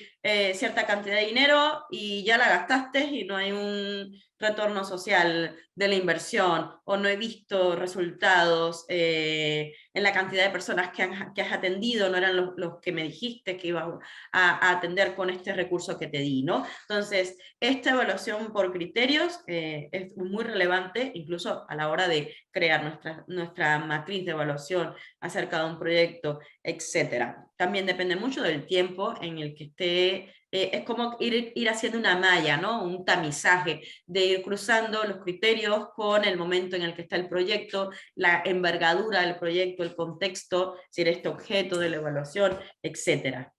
cierta cantidad de dinero y ya la gastaste y no hay un retorno social de la inversión, o no he visto resultados en la cantidad de personas que has atendido, no eran los que me dijiste que ibas a atender con este recurso que te di, ¿no? Entonces, esta evaluación por criterios es muy relevante, incluso a la hora de crear nuestra matriz de evaluación acerca de un proyecto, etcétera. También depende mucho del tiempo en el que esté, es como ir haciendo una malla, ¿no? Un tamizaje, de ir cruzando los criterios con el momento en el que está el proyecto, la envergadura del proyecto, el contexto, si era este objeto de la evaluación, etcétera.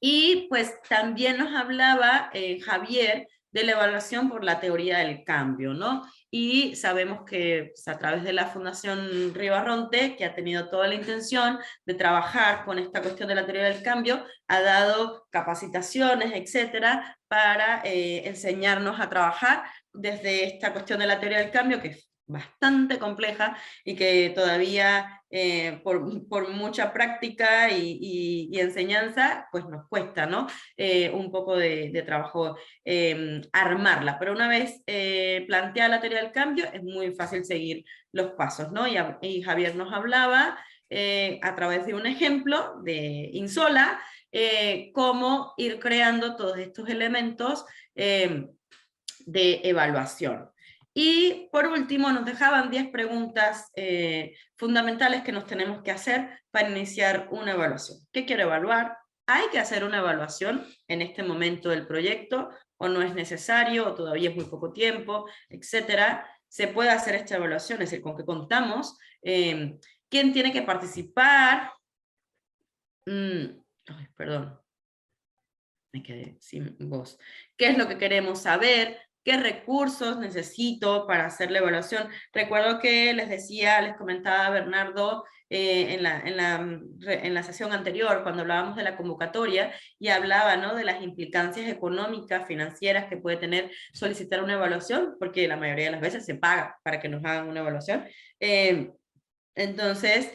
Y pues también nos hablaba Javier de la evaluación por la teoría del cambio, ¿no? Y sabemos que pues, a través de la Fundación Ribarronte, que ha tenido toda la intención de trabajar con esta cuestión de la teoría del cambio, ha dado capacitaciones, etcétera, para enseñarnos a trabajar desde esta cuestión de la teoría del cambio, que es bastante compleja y que todavía por mucha práctica y enseñanza, pues nos cuesta, ¿no? Un poco de trabajo armarla, pero una vez planteada la teoría del cambio, es muy fácil seguir los pasos, ¿no? Y Javier nos hablaba a través de un ejemplo de Insola, cómo ir creando todos estos elementos de evaluación. Y por último nos dejaban 10 preguntas fundamentales que nos tenemos que hacer para iniciar una evaluación. ¿Qué quiero evaluar? ¿Hay que hacer una evaluación en este momento del proyecto o no es necesario o todavía es muy poco tiempo, etcétera? ¿Se puede hacer esta evaluación? Es decir, ¿con qué contamos? ¿Quién tiene que participar? Ay, perdón, me quedé sin voz. ¿Qué es lo que queremos saber? ¿Qué recursos necesito para hacer la evaluación? Recuerdo que les comentaba a Bernardo en la sesión anterior, cuando hablábamos de la convocatoria, y hablaba, ¿no?, de las implicancias económicas, financieras que puede tener solicitar una evaluación, porque la mayoría de las veces se paga para que nos hagan una evaluación. Entonces,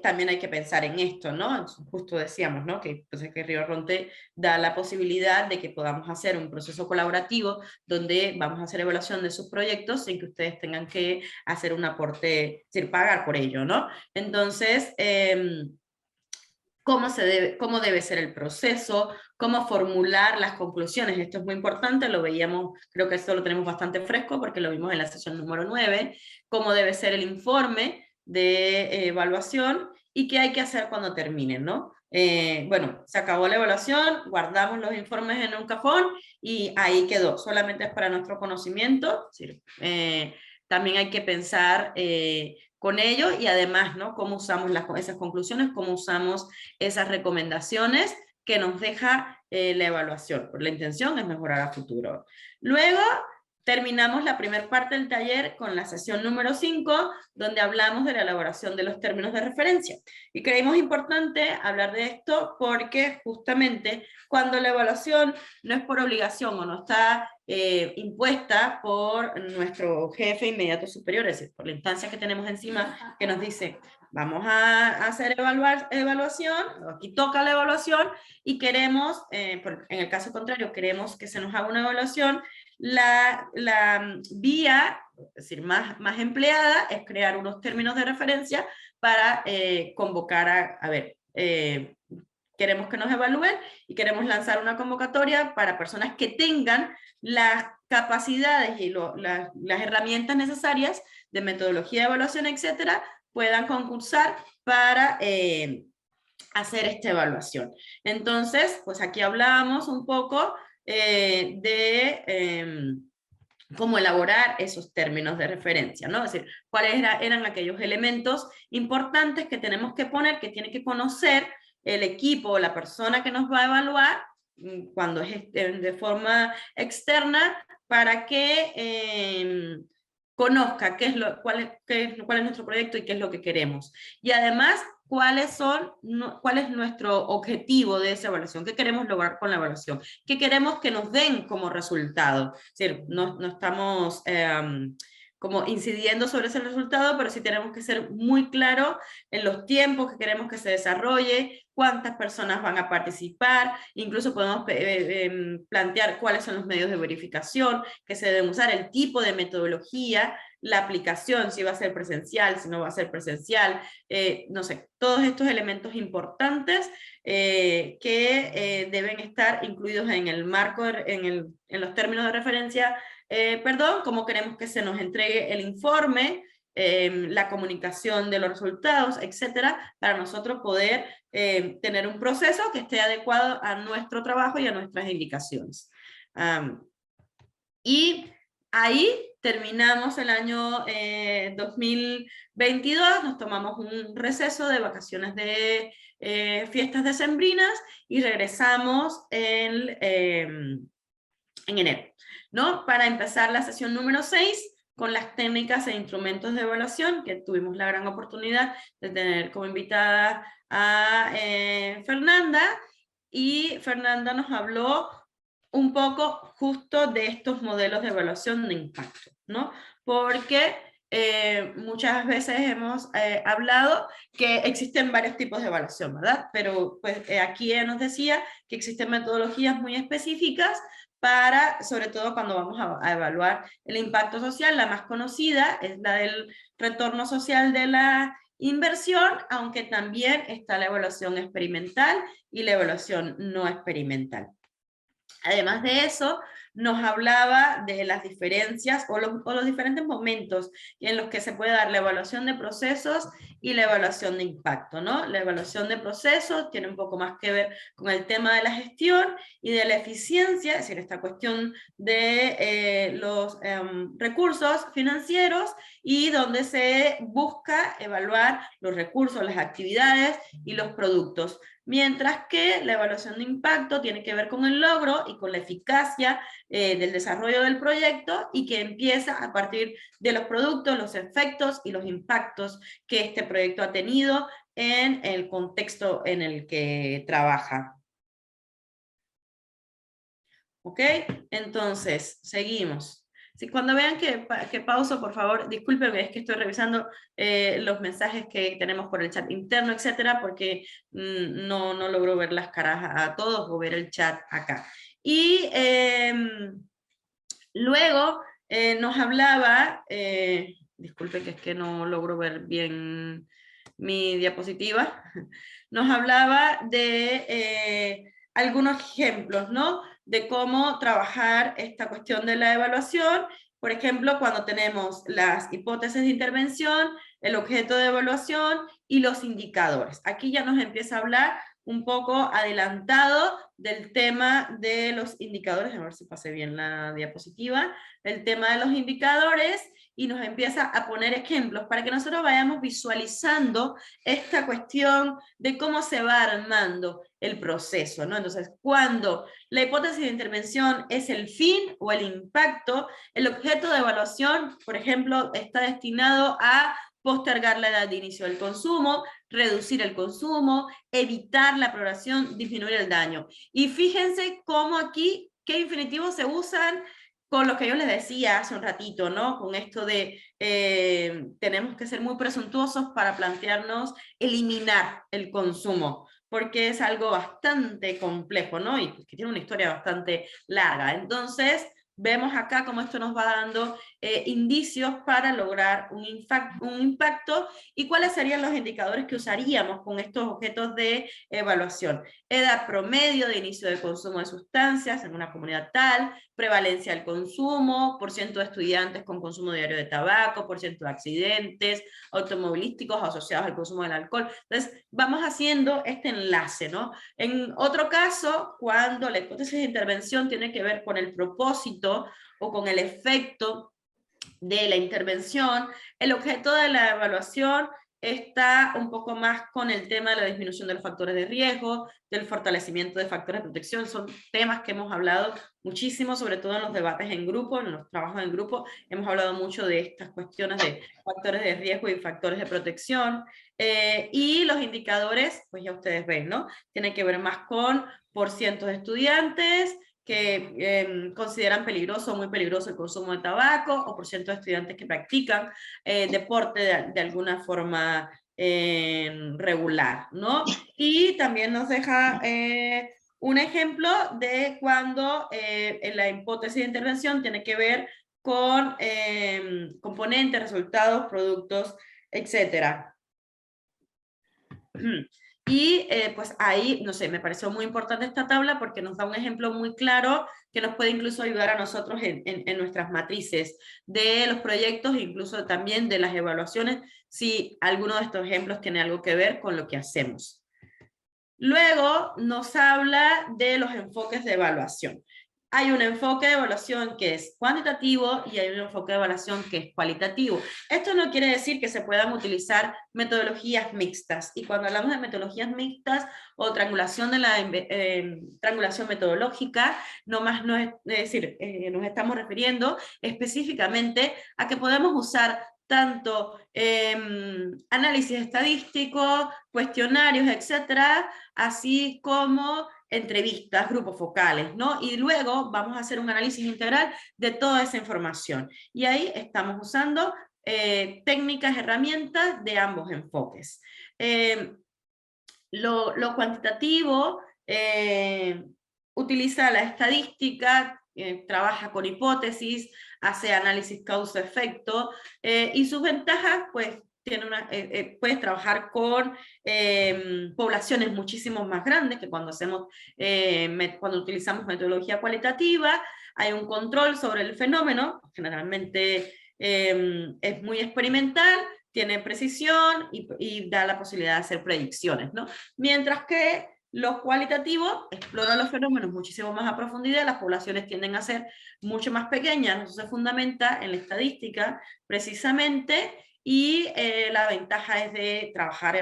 también hay que pensar en esto, ¿no? Justo decíamos, ¿no? Que, pues, que Ribarronte da la posibilidad de que podamos hacer un proceso colaborativo donde vamos a hacer evaluación de sus proyectos sin que ustedes tengan que hacer un aporte, es decir, pagar por ello, ¿no? Entonces, cómo debe ser el proceso, cómo formular las conclusiones. Esto es muy importante, lo veíamos, creo que esto lo tenemos bastante fresco porque lo vimos en la sesión número 9, cómo debe ser el informe de evaluación y qué hay que hacer cuando terminen, ¿no? Bueno, se acabó la evaluación, guardamos los informes en un cajón y ahí quedó, solamente es para nuestro conocimiento, ¿sí? También hay que pensar con ello y además, ¿no?, cómo usamos esas conclusiones, cómo usamos esas recomendaciones que nos deja la evaluación. La intención es mejorar a futuro. Luego terminamos la primera parte del taller con la sesión número 5, donde hablamos de la elaboración de los términos de referencia. Y creímos importante hablar de esto porque justamente cuando la evaluación no es por obligación o no está impuesta por nuestro jefe inmediato superior, es decir, por la instancia que tenemos encima que nos dice, vamos a hacer evaluación, aquí toca la evaluación, y queremos, en el caso contrario, queremos que se nos haga una evaluación, la vía, es decir, más empleada, es crear unos términos de referencia para convocar a ver, queremos que nos evalúen y queremos lanzar una convocatoria para personas que tengan las capacidades y las herramientas necesarias de metodología de evaluación, etcétera, puedan concursar para hacer esta evaluación. Entonces, pues aquí hablábamos un poco de cómo elaborar esos términos de referencia, ¿no? Es decir, cuáles eran aquellos elementos importantes que tenemos que poner, que tiene que conocer el equipo o la persona que nos va a evaluar cuando es de forma externa, para que conozca cuál es nuestro proyecto y qué es lo que queremos. Y además, cuál es nuestro objetivo de esa evaluación, qué queremos lograr con la evaluación, qué queremos que nos den como resultado. Es decir, no estamos como incidiendo sobre ese resultado, pero sí tenemos que ser muy claros en los tiempos que queremos que se desarrolle, cuántas personas van a participar, incluso podemos plantear cuáles son los medios de verificación que se deben usar, el tipo de metodología, la aplicación, si va a ser presencial, si no va a ser presencial, no sé, todos estos elementos importantes que deben estar incluidos en el marco, en los términos de referencia, cómo queremos que se nos entregue el informe, la comunicación de los resultados, etcétera, para nosotros poder tener un proceso que esté adecuado a nuestro trabajo y a nuestras indicaciones. Y ahí terminamos el año 2022, nos tomamos un receso de vacaciones de fiestas decembrinas y regresamos en enero, ¿no? Para empezar la sesión número 6 con las técnicas e instrumentos de evaluación, que tuvimos la gran oportunidad de tener como invitada a Fernanda, y Fernanda nos habló un poco justo de estos modelos de evaluación de impacto, ¿no? Porque muchas veces hemos hablado que existen varios tipos de evaluación, ¿verdad? Pero pues aquí ella nos decía que existen metodologías muy específicas para, sobre todo cuando vamos a evaluar el impacto social. La más conocida es la del retorno social de la inversión, aunque también está la evaluación experimental y la evaluación no experimental. Además de eso, nos hablaba de las diferencias o los diferentes momentos en los que se puede dar la evaluación de procesos y la evaluación de impacto, ¿no? La evaluación de procesos tiene un poco más que ver con el tema de la gestión y de la eficiencia, es decir, esta cuestión de los recursos financieros, y donde se busca evaluar los recursos, las actividades y los productos. Mientras que la evaluación de impacto tiene que ver con el logro y con la eficacia del desarrollo del proyecto, y que empieza a partir de los productos, los efectos y los impactos que este proyecto ha tenido en el contexto en el que trabaja. ¿Ok? Entonces, seguimos. Si cuando vean que pauso, por favor, discúlpenme, es que estoy revisando los mensajes que tenemos por el chat interno, etcétera, porque no logro ver las caras a todos o ver el chat acá. Y luego nos hablaba, disculpe que es que no logro ver bien mi diapositiva, nos hablaba de algunos ejemplos, ¿no? De cómo trabajar esta cuestión de la evaluación. Por ejemplo, cuando tenemos las hipótesis de intervención, el objeto de evaluación y los indicadores. Aquí ya nos empieza a hablar un poco adelantado del tema de los indicadores, a ver si pasé bien la diapositiva, el tema de los indicadores, y nos empieza a poner ejemplos para que nosotros vayamos visualizando esta cuestión de cómo se va armando el proceso, ¿no? Entonces, cuando la hipótesis de intervención es el fin o el impacto, el objeto de evaluación, por ejemplo, está destinado a postergar la edad de inicio del consumo, reducir el consumo, evitar la progresión, disminuir el daño. Y fíjense cómo aquí, qué infinitivos se usan con lo que yo les decía hace un ratito, ¿no? Con esto de tenemos que ser muy presuntuosos para plantearnos eliminar el consumo, porque es algo bastante complejo, ¿no? Y que tiene una historia bastante larga. Entonces, vemos acá cómo esto nos va dando indicios para lograr un impacto, y cuáles serían los indicadores que usaríamos con estos objetos de evaluación. Edad promedio de inicio de consumo de sustancias en una comunidad tal, prevalencia del consumo, porciento de estudiantes con consumo diario de tabaco, porciento de accidentes automovilísticos asociados al consumo del alcohol. Entonces, vamos haciendo este enlace, ¿no? En otro caso, cuando la hipótesis de intervención tiene que ver con el propósito o con el efecto de la intervención, el objeto de la evaluación está un poco más con el tema de la disminución de los factores de riesgo, del fortalecimiento de factores de protección. Son temas que hemos hablado muchísimo, sobre todo en los debates en grupo, en los trabajos en grupo, hemos hablado mucho de estas cuestiones de factores de riesgo y factores de protección. Y los indicadores, pues ya ustedes ven, ¿no? Tienen que ver más con porcientos de estudiantes, consideran peligroso o muy peligroso el consumo de tabaco, o por ciento de estudiantes que practican deporte de alguna forma regular, ¿no? Y también nos deja un ejemplo de cuando la hipótesis de intervención tiene que ver con componentes, resultados, productos, etcétera. Y pues ahí, no sé, me pareció muy importante esta tabla porque nos da un ejemplo muy claro que nos puede incluso ayudar a nosotros en nuestras matrices de los proyectos, incluso también de las evaluaciones, si alguno de estos ejemplos tiene algo que ver con lo que hacemos. Luego nos habla de los enfoques de evaluación. Hay un enfoque de evaluación que es cuantitativo y hay un enfoque de evaluación que es cualitativo. Esto no quiere decir que se puedan utilizar metodologías mixtas. Y cuando hablamos de metodologías mixtas o triangulación de la triangulación metodológica, no es decir, nos estamos refiriendo específicamente a que podemos usar tanto análisis estadístico, cuestionarios, etcétera, así como entrevistas, grupos focales, ¿no? Y luego vamos a hacer un análisis integral de toda esa información. Y ahí estamos usando técnicas, herramientas de ambos enfoques. Lo cuantitativo utiliza la estadística, trabaja con hipótesis, hace análisis causa-efecto, y sus ventajas, pues, puedes trabajar con poblaciones muchísimo más grandes que cuando cuando utilizamos metodología cualitativa. Hay un control sobre el fenómeno, generalmente es muy experimental, tiene precisión y da la posibilidad de hacer predicciones, ¿no? Mientras que los cualitativos exploran los fenómenos muchísimo más a profundidad, las poblaciones tienden a ser mucho más pequeñas, eso se fundamenta en la estadística precisamente, y la ventaja es de trabajar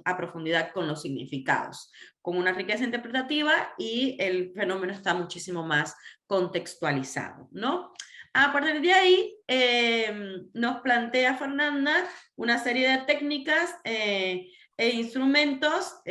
a profundidad con los significados, con una riqueza interpretativa, y el fenómeno está muchísimo más contextualizado, ¿no? A partir de ahí, nos plantea Fernanda una serie de técnicas e instrumentos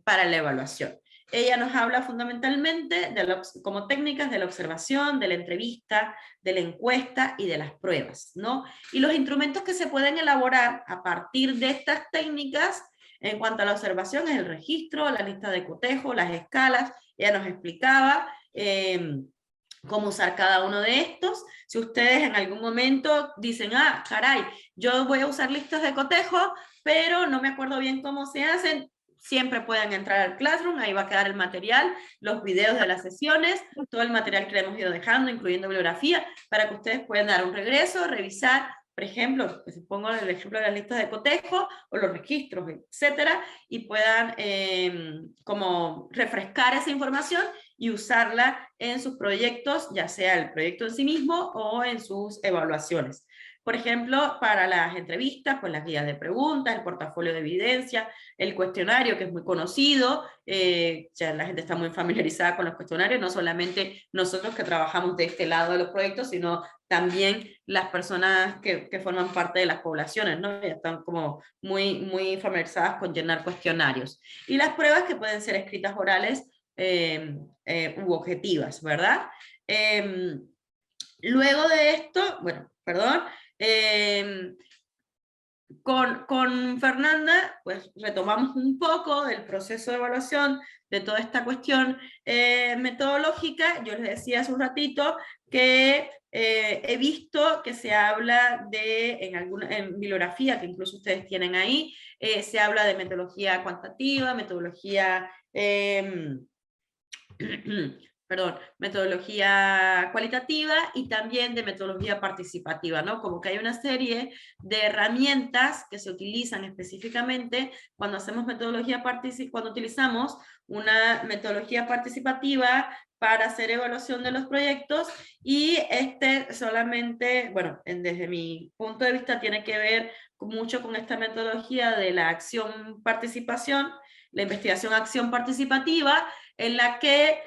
para la evaluación. Ella nos habla fundamentalmente como técnicas de la observación, de la entrevista, de la encuesta y de las pruebas, ¿no? Y los instrumentos que se pueden elaborar a partir de estas técnicas en cuanto a la observación es el registro, la lista de cotejo, las escalas. Ella nos explicaba cómo usar cada uno de estos. Si ustedes en algún momento dicen, ah, caray, yo voy a usar listas de cotejo, pero no me acuerdo bien cómo se hacen, siempre pueden entrar al Classroom, ahí va a quedar el material, los videos de las sesiones, todo el material que le hemos ido dejando, incluyendo bibliografía, para que ustedes puedan dar un regreso, revisar, por ejemplo, si pongo el ejemplo de las listas de cotejo o los registros, etcétera, y puedan como refrescar esa información y usarla en sus proyectos, ya sea el proyecto en sí mismo o en sus evaluaciones. Por ejemplo, para las entrevistas, pues las guías de preguntas, el portafolio de evidencia, el cuestionario, que es muy conocido, ya la gente está muy familiarizada con los cuestionarios, no solamente nosotros que trabajamos de este lado de los proyectos, sino también las personas que forman parte de las poblaciones, ¿no? Ya están como muy familiarizadas con llenar cuestionarios. Y las pruebas, que pueden ser escritas, orales u objetivas, ¿verdad? Luego de esto, bueno, perdón, con Fernanda, pues retomamos un poco del proceso de evaluación de toda esta cuestión metodológica. Yo les decía hace un ratito que he visto que se habla en bibliografía, que incluso ustedes tienen ahí, se habla de metodología cuantitativa, metodología perdón, metodología cualitativa y también de metodología participativa, ¿no? Como que hay una serie de herramientas que se utilizan específicamente cuando hacemos cuando utilizamos una metodología participativa para hacer evaluación de los proyectos, y solamente, bueno, desde mi punto de vista tiene que ver mucho con esta metodología de la acción-participación, la investigación-acción participativa, en la que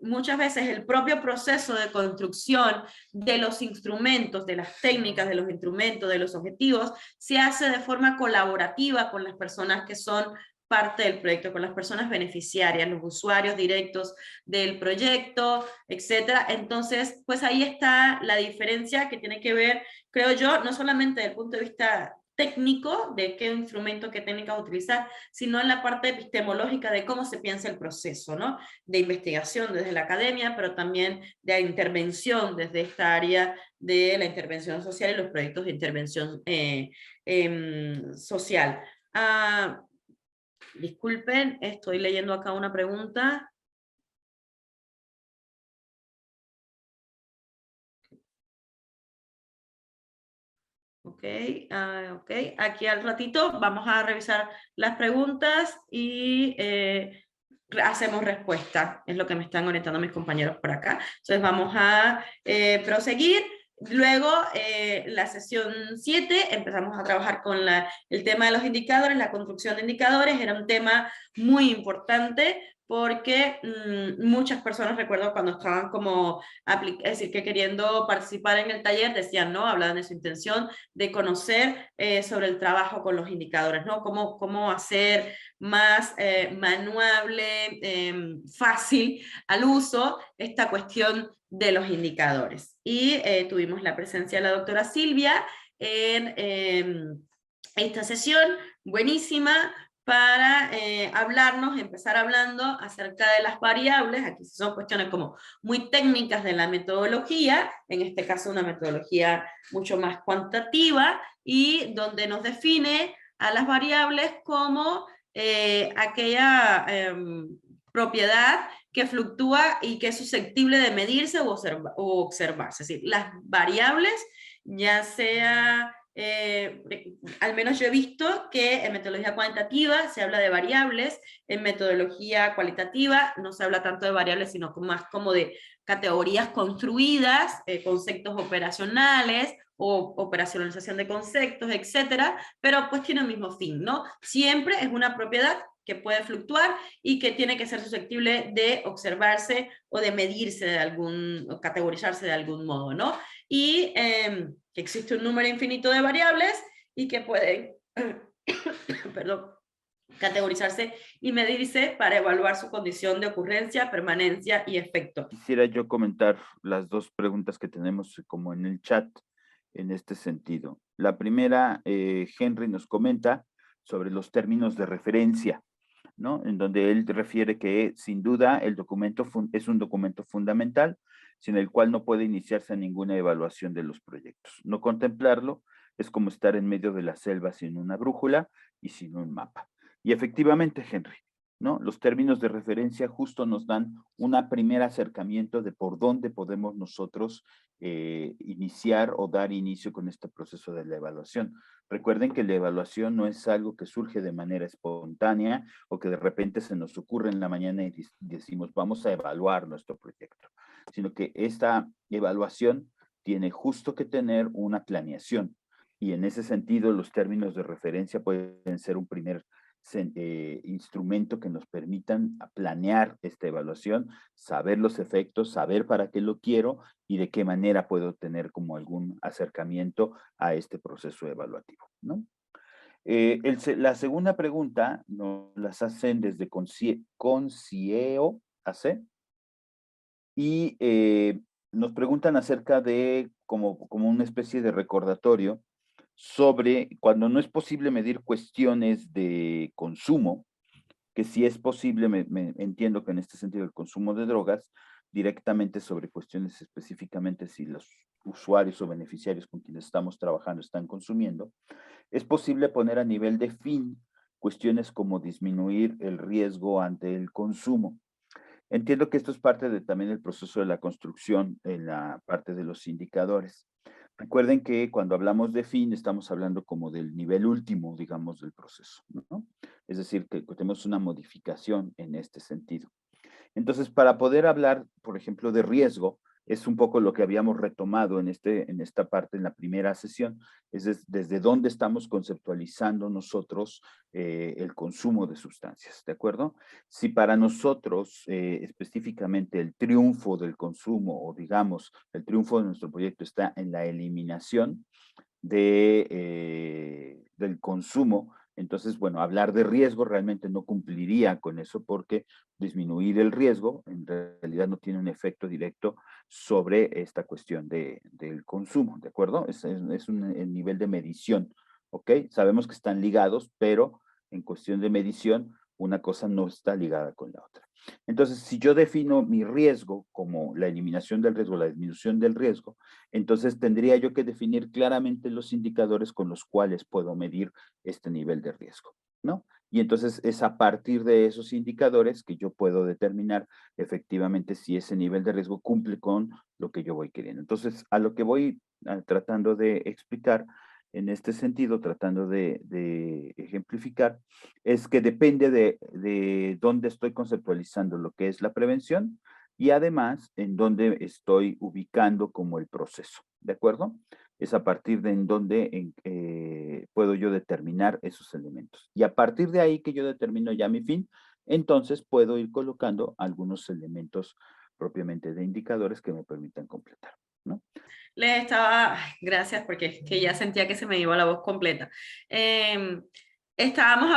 muchas veces el propio proceso de construcción de los instrumentos, de las técnicas, de los instrumentos, de los objetivos, se hace de forma colaborativa con las personas que son parte del proyecto, con las personas beneficiarias, los usuarios directos del proyecto, etcétera. Entonces, pues ahí está la diferencia que tiene que ver, creo yo, no solamente desde el punto de vista técnico, de qué instrumento, qué técnicas utilizar, sino en la parte epistemológica de cómo se piensa el proceso, ¿no? De investigación desde la academia, pero también de intervención desde esta área de la intervención social y los proyectos de intervención social. Disculpen, estoy leyendo acá una pregunta. Ok, ok, aquí al ratito vamos a revisar las preguntas y hacemos respuesta, es lo que me están orientando mis compañeros por acá. Entonces vamos a proseguir. Luego, la sesión 7, empezamos a trabajar con el tema de los indicadores, la construcción de indicadores, era un tema muy importante porque muchas personas, recuerdo cuando estaban como, es decir, que queriendo participar en el taller, decían, ¿no? Hablaban de su intención de conocer sobre el trabajo con los indicadores, ¿no? Cómo hacer más manuable, fácil al uso esta cuestión de los indicadores. Y tuvimos la presencia de la doctora Silvia en esta sesión, buenísima, para hablarnos, empezar hablando acerca de las variables. Aquí son cuestiones como muy técnicas de la metodología, en este caso una metodología mucho más cuantitativa, y donde nos define a las variables como aquella propiedad que fluctúa y que es susceptible de medirse o observarse. Es decir, las variables, ya sea al menos yo he visto que en metodología cuantitativa se habla de variables, en metodología cualitativa no se habla tanto de variables, sino más como de categorías construidas, conceptos operacionales o operacionalización de conceptos, etcétera, pero pues tiene el mismo fin, ¿no? Siempre es una propiedad que puede fluctuar y que tiene que ser susceptible de observarse o de medirse de o categorizarse de algún modo, ¿no? Y que existe un número infinito de variables y que pueden, perdón, categorizarse y medirse para evaluar su condición de ocurrencia, permanencia y efecto. Quisiera yo comentar las dos preguntas que tenemos como en el chat en este sentido. La primera, Henry nos comenta sobre los términos de referencia, ¿no? En donde él refiere que sin duda el documento es un documento fundamental, sin el cual no puede iniciarse ninguna evaluación de los proyectos. No contemplarlo es como estar en medio de la selva sin una brújula y sin un mapa. Y efectivamente, Henry, ¿no? Los términos de referencia justo nos dan un primer acercamiento de por dónde podemos nosotros iniciar o dar inicio con este proceso de la evaluación. Recuerden que la evaluación no es algo que surge de manera espontánea o que de repente se nos ocurre en la mañana y decimos vamos a evaluar nuestro proyecto, sino que esta evaluación tiene justo que tener una planeación y en ese sentido los términos de referencia pueden ser un primer instrumento que nos permitan planear esta evaluación, saber los efectos, saber para qué lo quiero y de qué manera puedo tener como algún acercamiento a este proceso evaluativo, ¿no? La segunda pregunta nos las hacen desde Concieo AC y nos preguntan acerca de como una especie de recordatorio sobre cuando no es posible medir cuestiones de consumo, que sí es posible, entiendo que en este sentido el consumo de drogas, directamente sobre cuestiones específicamente si los usuarios o beneficiarios con quienes estamos trabajando están consumiendo, es posible poner a nivel de fin cuestiones como disminuir el riesgo ante el consumo. Entiendo que esto es parte de también el proceso de la construcción en la parte de los indicadores. Recuerden que cuando hablamos de fin, estamos hablando como del nivel último, digamos, del proceso, ¿no? Es decir, que tenemos una modificación en este sentido. Entonces, para poder hablar, por ejemplo, de riesgo, es un poco lo que habíamos retomado en esta parte, en la primera sesión, es desde dónde estamos conceptualizando nosotros el consumo de sustancias, ¿de acuerdo? Si para nosotros específicamente el triunfo del consumo, o digamos, el triunfo de nuestro proyecto está en la eliminación del consumo, Entonces, bueno, hablar de riesgo realmente no cumpliría con eso porque disminuir el riesgo en realidad no tiene un efecto directo sobre esta cuestión del consumo, ¿de acuerdo? Es el nivel de medición, ¿ok? Sabemos que están ligados, pero en cuestión de medición, una cosa no está ligada con la otra. Entonces, si yo defino mi riesgo como la eliminación del riesgo, la disminución del riesgo, entonces tendría yo que definir claramente los indicadores con los cuales puedo medir este nivel de riesgo, ¿no? Y entonces es a partir de esos indicadores que yo puedo determinar efectivamente si ese nivel de riesgo cumple con lo que yo voy queriendo. Entonces, a lo que voy tratando de explicar en este sentido, tratando de ejemplificar, es que depende de dónde estoy conceptualizando lo que es la prevención y además en dónde estoy ubicando como el proceso, ¿de acuerdo? Es a partir de en dónde puedo yo determinar esos elementos. Y a partir de ahí que yo determino ya mi fin, entonces puedo ir colocando algunos elementos propiamente de indicadores que me permitan completar, ¿no? Les estaba, ay, gracias porque es que ya sentía que se me iba la voz completa. Estábamos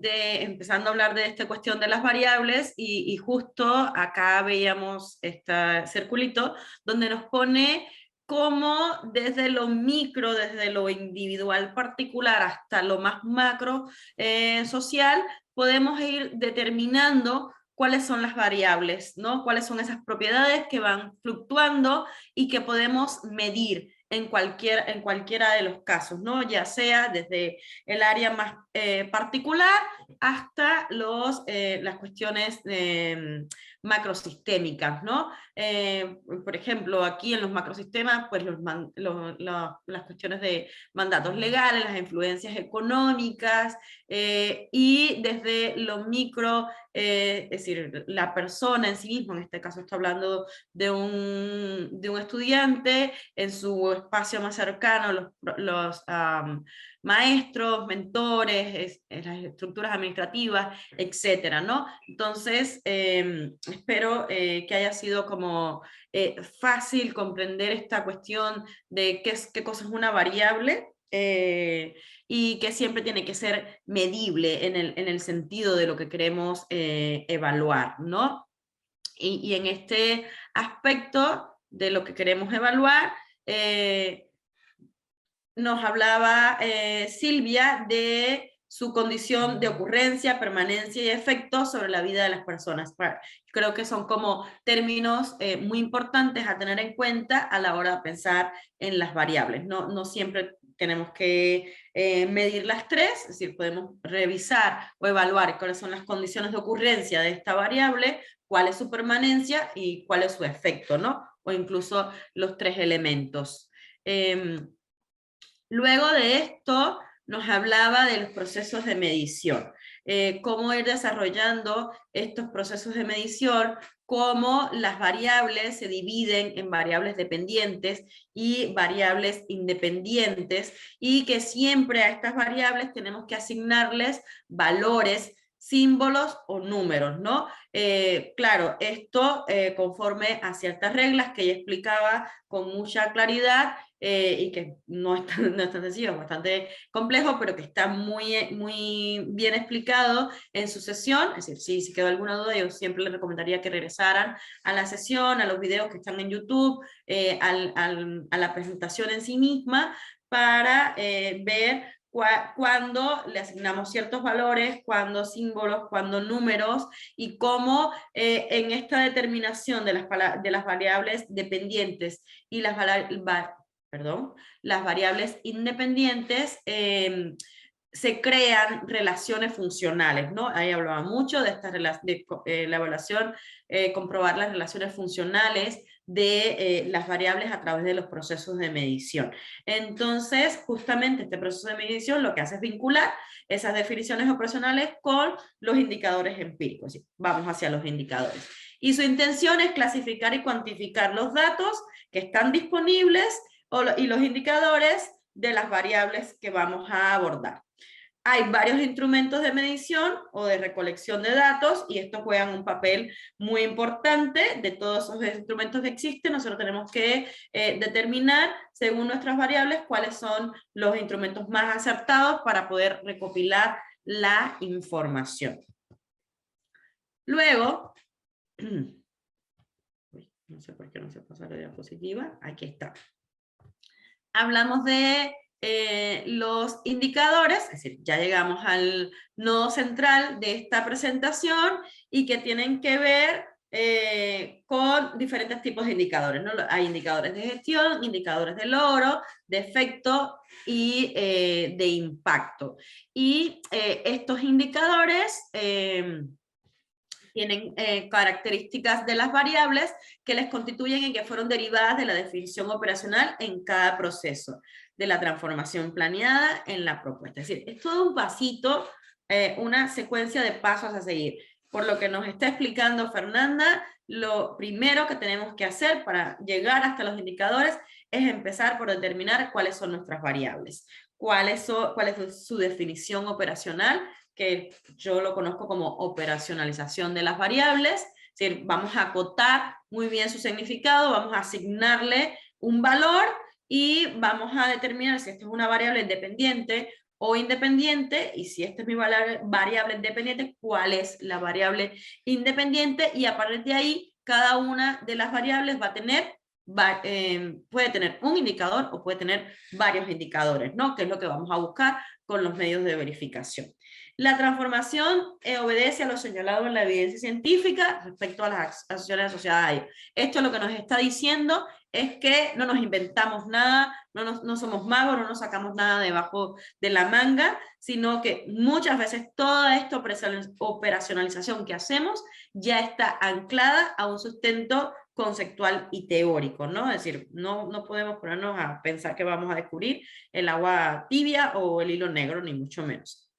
empezando a hablar de esta cuestión de las variables y justo acá veíamos este circulito donde nos pone cómo desde lo micro, desde lo individual particular hasta lo más macro social, podemos ir determinando cuáles son las variables, ¿no? Cuáles son esas propiedades que van fluctuando y que podemos medir en cualquiera de los casos, ¿no? Ya sea desde el área más particular hasta las cuestiones macrosistémicas, ¿no? Por ejemplo, aquí en los macrosistemas, pues las cuestiones de mandatos legales, las influencias económicas, y desde lo micro, es decir, la persona en sí misma, en este caso está hablando de un estudiante, en su espacio más cercano, los maestros, mentores, las estructuras administrativas, etcétera, ¿no? Entonces, espero que haya sido como fácil comprender esta cuestión de qué cosa es una variable, y que siempre tiene que ser medible en el sentido de lo que queremos evaluar, ¿no? Y en este aspecto de lo que queremos evaluar, nos hablaba Silvia de su condición de ocurrencia, permanencia y efecto sobre la vida de las personas. Creo que son como términos muy importantes a tener en cuenta a la hora de pensar en las variables. No siempre tenemos que medir las tres, es decir, podemos revisar o evaluar cuáles son las condiciones de ocurrencia de esta variable, cuál es su permanencia y cuál es su efecto, ¿no? O incluso los tres elementos. Luego de esto nos hablaba de los procesos de medición, cómo ir desarrollando estos procesos de medición, cómo las variables se dividen en variables dependientes y variables independientes, y que siempre a estas variables tenemos que asignarles valores, símbolos o números, ¿no? Claro, esto conforme a ciertas reglas que ella explicaba con mucha claridad, y que no es tan sencillo, es bastante complejo, pero que está muy bien explicado en su sesión. Es decir, si quedó alguna duda, yo siempre les recomendaría que regresaran a la sesión, a los videos que están en YouTube, a la presentación en sí misma, para ver cuándo le asignamos ciertos valores, cuándo símbolos, cuándo números, y cómo en esta determinación de las variables dependientes y las variables independientes, se crean relaciones funcionales, ¿no? Ahí hablaba mucho de la evaluación, comprobar las relaciones funcionales de las variables a través de los procesos de medición. Entonces, justamente este proceso de medición lo que hace es vincular esas definiciones operacionales con los indicadores empíricos. ¿Sí? Vamos hacia los indicadores. Y su intención es clasificar y cuantificar los datos que están disponibles y los indicadores de las variables que vamos a abordar. hay varios instrumentos de medición o de recolección de datos y estos juegan un papel muy importante. De todos esos instrumentos que existen, nosotros tenemos que determinar, según nuestras variables, cuáles son los instrumentos más acertados para poder recopilar la información. Luego, no sé por qué no se pasa la diapositiva, aquí está. Hablamos de los indicadores, es decir, ya llegamos al nodo central de esta presentación y que tienen que ver con diferentes tipos de indicadores, ¿no? Hay indicadores de gestión, indicadores de logro, de efecto y de impacto. Y estos indicadores tienen características de las variables que les constituyen y que fueron derivadas de la definición operacional en cada proceso de la transformación planeada en la propuesta. Es decir, es todo un pasito, una secuencia de pasos a seguir. Por lo que nos está explicando Fernanda, lo primero que tenemos que hacer para llegar hasta los indicadores es empezar por determinar cuáles son nuestras variables, cuál es su definición operacional, que yo lo conozco como operacionalización de las variables. Es decir, vamos a acotar muy bien su significado, vamos a asignarle un valor y vamos a determinar si esta es una variable dependiente o independiente, y si esta es mi variable independiente, cuál es la variable independiente, y a partir de ahí cada una de las variables va a tener puede tener un indicador o puede tener varios indicadores, ¿no? Que es lo que vamos a buscar con los medios de verificación. La transformación obedece a lo señalado en la evidencia científica respecto a las acciones asociadas a ello. Esto lo que nos está diciendo es que no nos inventamos nada, no somos magos, no nos sacamos nada debajo de la manga, sino que muchas veces toda esta operacionalización que hacemos ya está anclada a un sustento conceptual y teórico, ¿no? Es decir, no podemos ponernos a pensar que vamos a descubrir el agua tibia o el hilo negro, ni mucho menos.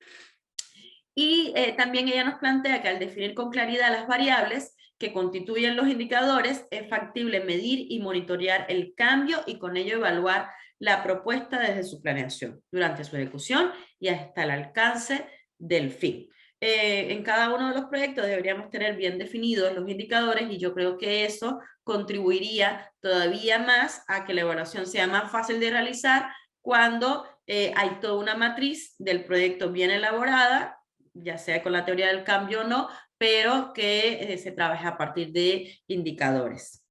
Y también ella nos plantea que al definir con claridad las variables que constituyen los indicadores, es factible medir y monitorear el cambio y con ello evaluar la propuesta desde su planeación, durante su ejecución y hasta el alcance del fin. En cada uno de los proyectos deberíamos tener bien definidos los indicadores y yo creo que eso contribuiría todavía más a que la evaluación sea más fácil de realizar cuando hay toda una matriz del proyecto bien elaborada, ya sea con la teoría del cambio o no, pero que se trabaje a partir de indicadores.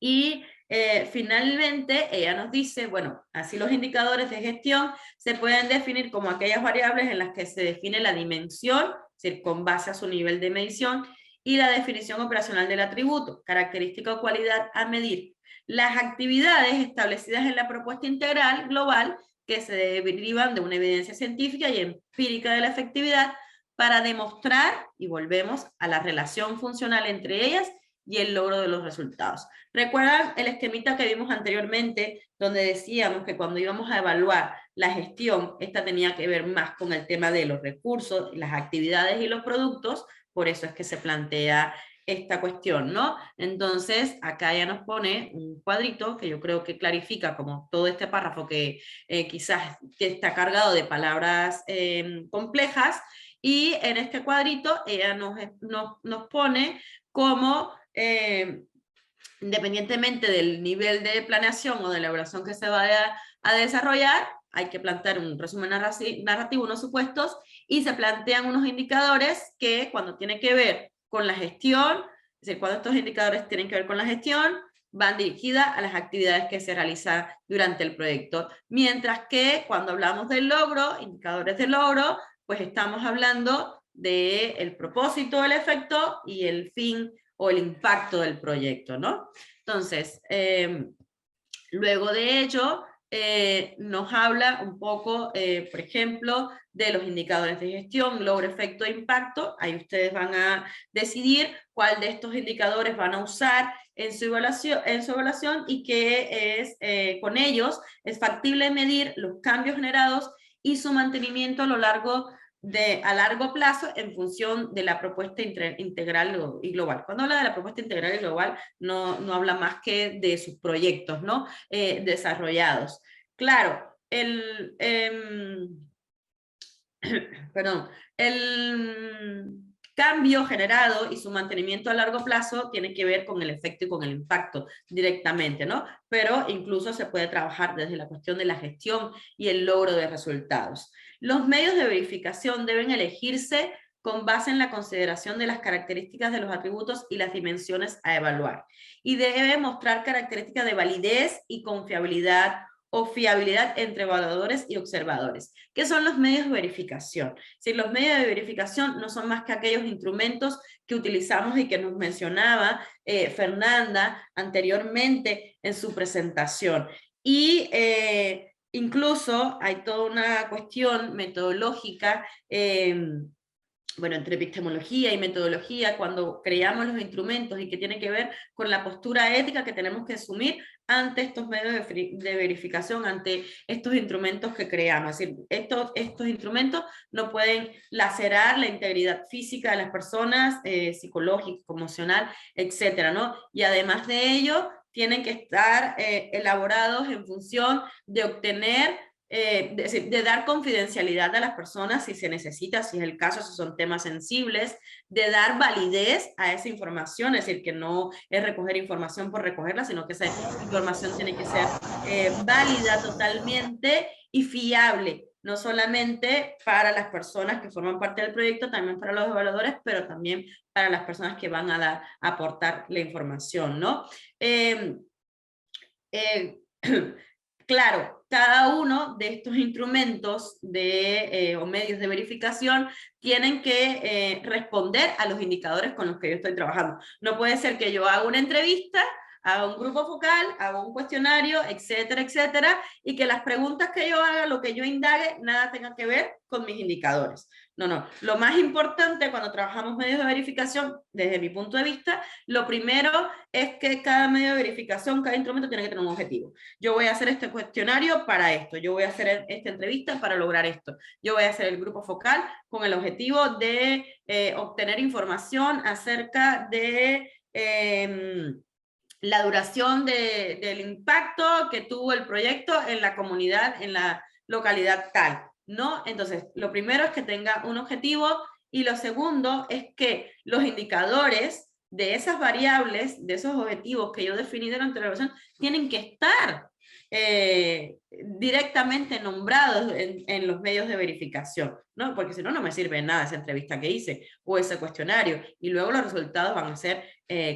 Y finalmente ella nos dice, bueno, así los indicadores de gestión se pueden definir como aquellas variables en las que se define la dimensión, es decir, con base a su nivel de medición, y la definición operacional del atributo, característica o cualidad a medir. Las actividades establecidas en la propuesta integral global que se derivan de una evidencia científica y empírica de la efectividad para demostrar, y volvemos a la relación funcional entre ellas y el logro de los resultados. ¿Recuerdan el esquemita que vimos anteriormente, donde decíamos que cuando íbamos a evaluar la gestión, esta tenía que ver más con el tema de los recursos, las actividades y los productos? Por eso es que se plantea esta cuestión, ¿no? Entonces, acá ya nos pone un cuadrito que yo creo que clarifica como todo este párrafo que quizás que está cargado de palabras complejas, y en este cuadrito ella nos pone como independientemente del nivel de planeación o de elaboración que se vaya a desarrollar, hay que plantear un resumen narrativo, unos supuestos, y se plantean unos indicadores que cuando tiene que ver con la gestión, es decir, cuando estos indicadores tienen que ver con la gestión, van dirigidas a las actividades que se realizan durante el proyecto. Mientras que cuando hablamos del logro, indicadores de logro, pues estamos hablando del propósito, el efecto y el fin o el impacto del proyecto, ¿no? Entonces, luego de ello, nos habla un poco, por ejemplo, de los indicadores de gestión, logro, efecto e impacto. Ahí ustedes van a decidir cuál de estos indicadores van a usar en su evaluación y que es, con ellos es factible medir los cambios generados y su mantenimiento a largo plazo en función de la propuesta integral y global. Cuando habla de la propuesta integral y global, no habla más que de sus proyectos, ¿no? Desarrollados. Claro, perdón, el cambio generado y su mantenimiento a largo plazo tiene que ver con el efecto y con el impacto directamente, ¿no? Pero incluso se puede trabajar desde la cuestión de la gestión y el logro de resultados. Los medios de verificación deben elegirse con base en la consideración de las características de los atributos y las dimensiones a evaluar. Y debe mostrar características de validez y confiabilidad o fiabilidad entre evaluadores y observadores. ¿Qué son los medios de verificación? Si los medios de verificación no son más que aquellos instrumentos que utilizamos y que nos mencionaba Fernanda anteriormente en su presentación. Y incluso hay toda una cuestión metodológica bueno, entre epistemología y metodología, cuando creamos los instrumentos y que tiene que ver con la postura ética que tenemos que asumir ante estos medios de verificación, ante estos instrumentos que creamos. Es decir, estos instrumentos no pueden lacerar la integridad física de las personas, psicológica, emocional, etcétera, ¿no? Y además de ello, tienen que estar elaborados en función de obtener de dar confidencialidad a las personas si se necesita, si es el caso, si son temas sensibles, de dar validez a esa información, es decir, que no es recoger información por recogerla, sino que esa información tiene que ser válida totalmente y fiable, no solamente para las personas que forman parte del proyecto, también para los evaluadores, pero también para las personas que van a aportar la información, ¿no? Claro, cada uno de estos instrumentos o medios de verificación tienen que responder a los indicadores con los que yo estoy trabajando. No puede ser que yo haga una entrevista, haga un grupo focal, haga un cuestionario, etcétera, etcétera, y que las preguntas que yo haga, lo que yo indague, nada tenga que ver con mis indicadores. No, no. Lo más importante cuando trabajamos medios de verificación, desde mi punto de vista, lo primero es que cada medio de verificación, cada instrumento tiene que tener un objetivo. Yo voy a hacer este cuestionario para esto, yo voy a hacer esta entrevista para lograr esto, yo voy a hacer el grupo focal con el objetivo de obtener información acerca de la duración del impacto que tuvo el proyecto en la comunidad, en la localidad tal, ¿no? Entonces, lo primero es que tenga un objetivo y lo segundo es que los indicadores de esas variables, de esos objetivos que yo definí durante la evaluación, tienen que estar directamente nombrados en los medios de verificación, ¿no? Porque si no, no me sirve nada esa entrevista que hice o ese cuestionario y luego los resultados van a ser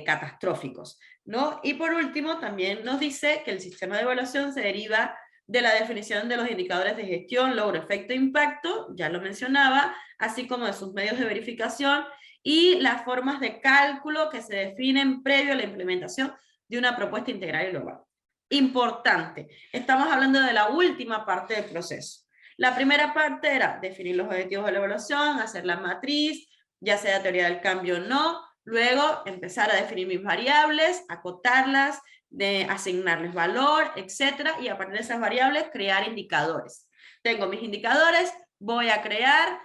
catastróficos, ¿no? Y por último, también nos dice que el sistema de evaluación se deriva de la definición de los indicadores de gestión, logro, efecto e impacto, ya lo mencionaba, así como de sus medios de verificación y las formas de cálculo que se definen previo a la implementación de una propuesta integral y global. Importante, estamos hablando de la última parte del proceso. La primera parte era definir los objetivos de la evaluación, hacer la matriz, ya sea teoría del cambio o no, luego empezar a definir mis variables, acotarlas, de asignarles valor, etcétera, y a partir de esas variables crear indicadores. Tengo mis indicadores, voy a crear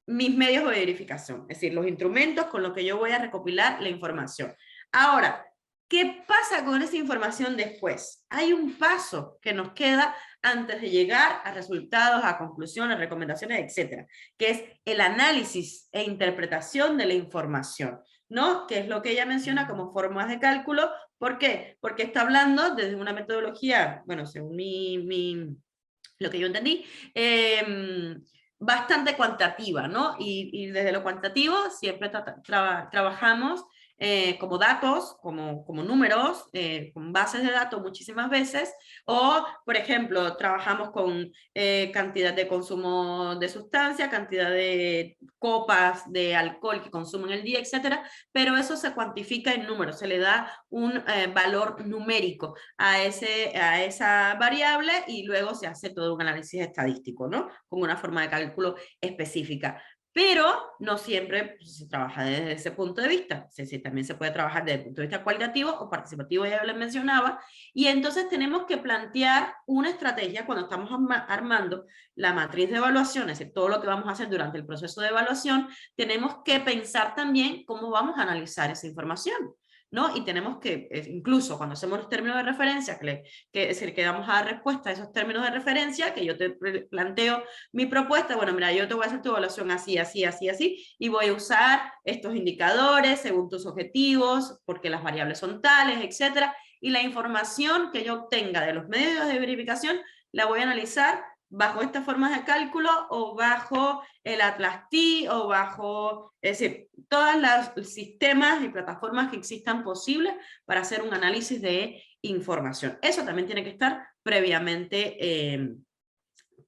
mis medios de verificación, es decir, los instrumentos con los que yo voy a recopilar la información. Ahora, ¿qué pasa con esa información después? Hay un paso que nos queda antes de llegar a resultados, a conclusiones, recomendaciones, etcétera, que es el análisis e interpretación de la información, ¿no? Que es lo que ella menciona como formas de cálculo. ¿Por qué? Porque está hablando desde una metodología, bueno, según lo que yo entendí, bastante cuantitativa, ¿no? Y desde lo cuantitativo siempre trabajamos como datos, como números, con bases de datos muchísimas veces, o, por ejemplo, trabajamos con cantidad de consumo de sustancia, cantidad de copas de alcohol que consumen el día, etcétera, pero eso se cuantifica en números, se le da un valor numérico a esa variable y luego se hace todo un análisis estadístico, ¿no? Con una forma de cálculo específica. Pero no siempre se trabaja desde ese punto de vista. También se puede trabajar desde el punto de vista cualitativo o participativo, ya les mencionaba. Y entonces tenemos que plantear una estrategia cuando estamos armando la matriz de evaluación, es decir, todo lo que vamos a hacer durante el proceso de evaluación, tenemos que pensar también cómo vamos a analizar esa información. ¿no? Y tenemos que, incluso cuando hacemos los términos de referencia, que es decir, que vamos a dar respuesta a esos términos de referencia, que yo te planteo mi propuesta, bueno, mira, yo te voy a hacer tu evaluación así, así, así, así, y voy a usar estos indicadores según tus objetivos, porque las variables son tales, etcétera, y la información que yo obtenga de los medios de verificación la voy a analizar bajo estas formas de cálculo o bajo el Atlas T o bajo, es decir, todos los sistemas y plataformas que existan posibles para hacer un análisis de información. Eso también tiene que estar previamente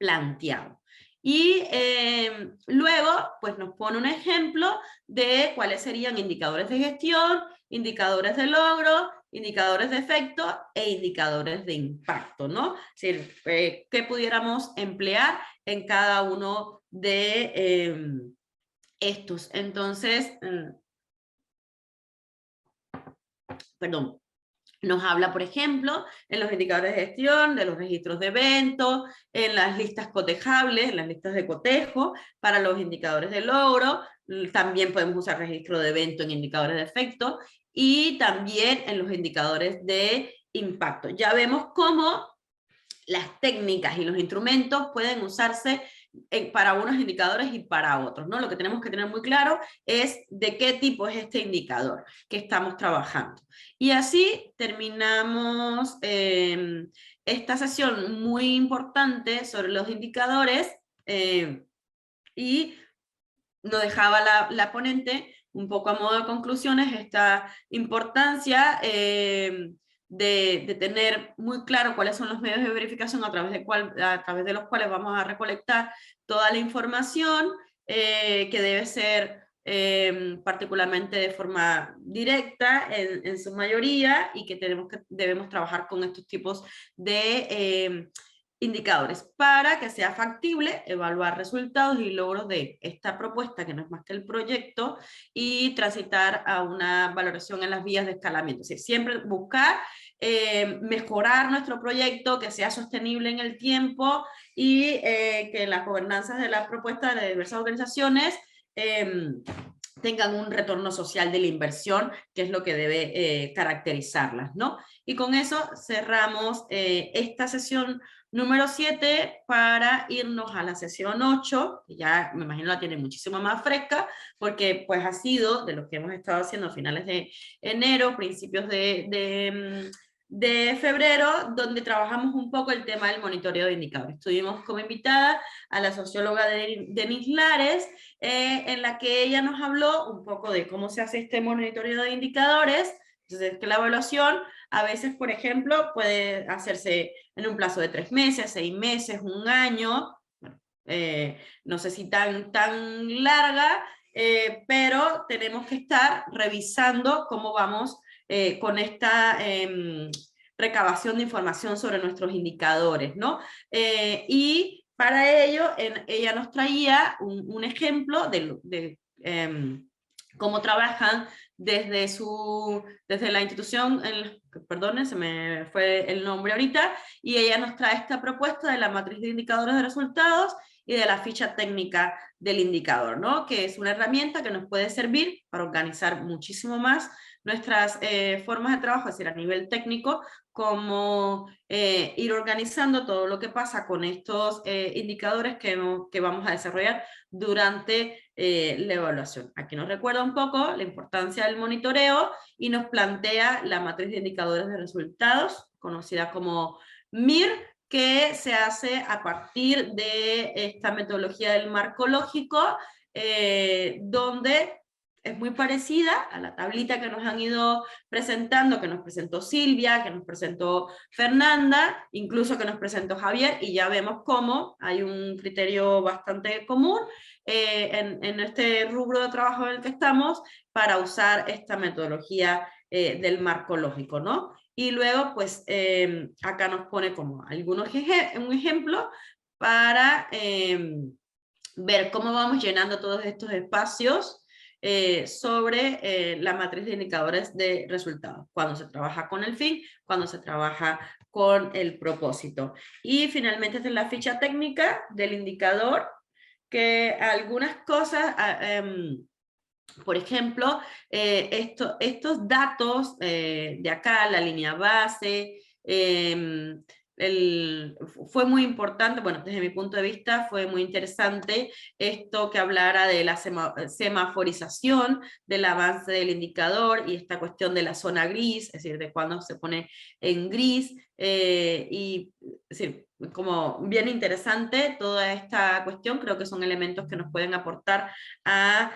planteado. Y luego, pues nos pone un ejemplo de cuáles serían indicadores de gestión, indicadores de logro, indicadores de efecto e indicadores de impacto, ¿no? Es decir, qué pudiéramos emplear en cada uno de estos. Entonces, perdón. Nos habla, por ejemplo, en los indicadores de gestión, de los registros de eventos, en las listas cotejables, en las listas de cotejo, para los indicadores de logro. También podemos usar registro de evento en indicadores de efecto y también en los indicadores de impacto. Ya vemos cómo las técnicas y los instrumentos pueden usarse para unos indicadores y para otros, ¿no? Lo que tenemos que tener muy claro es de qué tipo es este indicador que estamos trabajando. Y así terminamos esta sesión muy importante sobre los indicadores y nos dejaba la ponente un poco a modo de conclusiones esta importancia de tener muy claro cuáles son los medios de verificación a través de los cuales vamos a recolectar toda la información, que debe ser particularmente de forma directa en su mayoría, y que debemos trabajar con estos tipos de indicadores para que sea factible evaluar resultados y logros de esta propuesta, que no es más que el proyecto, y transitar a una valoración en las vías de escalamiento. Es decir, siempre buscar mejorar nuestro proyecto, que sea sostenible en el tiempo y que las gobernanzas de la propuesta de diversas organizaciones tengan un retorno social de la inversión, que es lo que debe caracterizarlas, ¿no? Y con eso cerramos esta sesión número 7 para irnos a la sesión 8, que ya me imagino la tiene muchísimo más fresca, porque pues ha sido de lo que hemos estado haciendo a finales de enero, principios de febrero, donde trabajamos un poco el tema del monitoreo de indicadores. Tuvimos como invitada a la socióloga Denise Lares, en la que ella nos habló un poco de cómo se hace este monitoreo de indicadores. Entonces, que la evaluación a veces, por ejemplo, puede hacerse en un plazo de 3 meses, 6 meses, un año, bueno, no sé si tan larga, pero tenemos que estar revisando cómo vamos con esta recabación de información sobre nuestros indicadores, ¿no? Y para ello, ella nos traía un ejemplo de cómo trabajan desde la institución, perdone, se me fue el nombre ahorita, y ella nos trae esta propuesta de la matriz de indicadores de resultados y de la ficha técnica del indicador, ¿no? Que es una herramienta que nos puede servir para organizar muchísimo más nuestras formas de trabajo, es decir, a nivel técnico, como ir organizando todo lo que pasa con estos indicadores que vamos a desarrollar durante la evaluación. Aquí nos recuerda un poco la importancia del monitoreo y nos plantea la matriz de indicadores de resultados, conocida como MIR, que se hace a partir de esta metodología del marco lógico, donde es muy parecida a la tablita que nos han ido presentando, que nos presentó Silvia, que nos presentó Fernanda, incluso que nos presentó Javier, y ya vemos cómo hay un criterio bastante común en este rubro de trabajo en el que estamos para usar esta metodología del marco lógico, ¿no? Y luego, pues, acá nos pone como un ejemplo para ver cómo vamos llenando todos estos espacios sobre la matriz de indicadores de resultados, cuando se trabaja con el fin, cuando se trabaja con el propósito. Y finalmente esta es la ficha técnica del indicador, que algunas cosas Por ejemplo, estos datos de acá, la línea base, fue muy importante, bueno, desde mi punto de vista fue muy interesante esto que hablara de la semaforización, del avance del indicador y esta cuestión de la zona gris, es decir, de cuando se pone en gris, y es decir, como bien interesante toda esta cuestión, creo que son elementos que nos pueden aportar a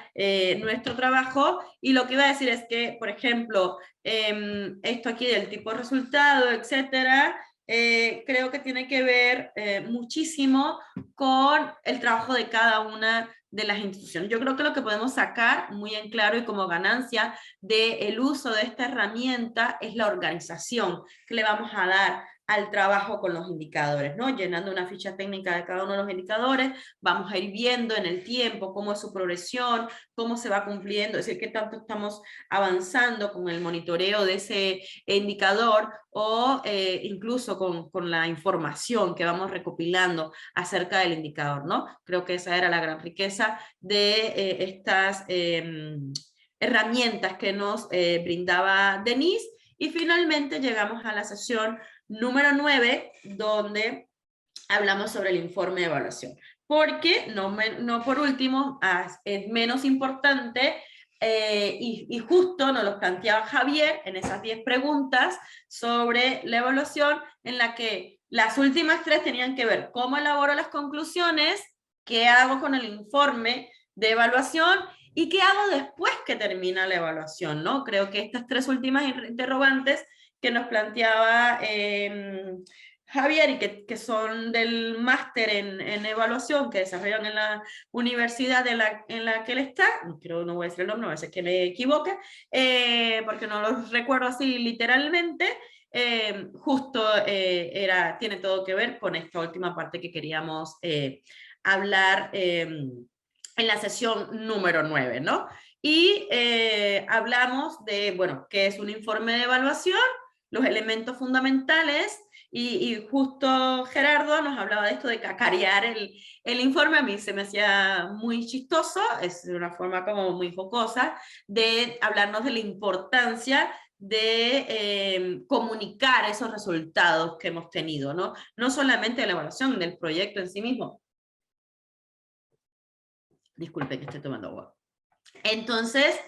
nuestro trabajo. Y lo que iba a decir es que, por ejemplo, esto aquí del tipo de resultado, etcétera, creo que tiene que ver muchísimo con el trabajo de cada una de las instituciones. Yo creo que lo que podemos sacar muy en claro y como ganancia del uso de esta herramienta es la organización que le vamos a dar al trabajo con los indicadores, ¿no? Llenando una ficha técnica de cada uno de los indicadores, vamos a ir viendo en el tiempo cómo es su progresión, cómo se va cumpliendo, es decir, qué tanto estamos avanzando con el monitoreo de ese indicador, o incluso con la información que vamos recopilando acerca del indicador, ¿no? Creo que esa era la gran riqueza de estas herramientas que nos brindaba Denise. Y finalmente llegamos a la sesión número 9, donde hablamos sobre el informe de evaluación. Porque, no por último, es menos importante, y justo nos lo planteaba Javier en esas 10 preguntas sobre la evaluación, en la que las últimas 3 tenían que ver cómo elaboro las conclusiones, qué hago con el informe de evaluación y qué hago después que termina la evaluación, ¿no? Creo que estas 3 últimas interrogantes que nos planteaba Javier, y que son del máster en evaluación que desarrollan en la universidad en la que él está, no voy a decir el nombre, no va a ser que me equivoque, porque no lo recuerdo así literalmente, justo tiene todo que ver con esta última parte que queríamos hablar en la sesión número 9, ¿no? Y hablamos de, bueno, qué es un informe de evaluación, los elementos fundamentales, y justo Gerardo nos hablaba de esto de cacarear el informe. A mí se me hacía muy chistoso, es una forma como muy jocosa, de hablarnos de la importancia de comunicar esos resultados que hemos tenido, ¿no? No solamente de la evaluación, del proyecto en sí mismo. Disculpe que estoy tomando agua. Entonces,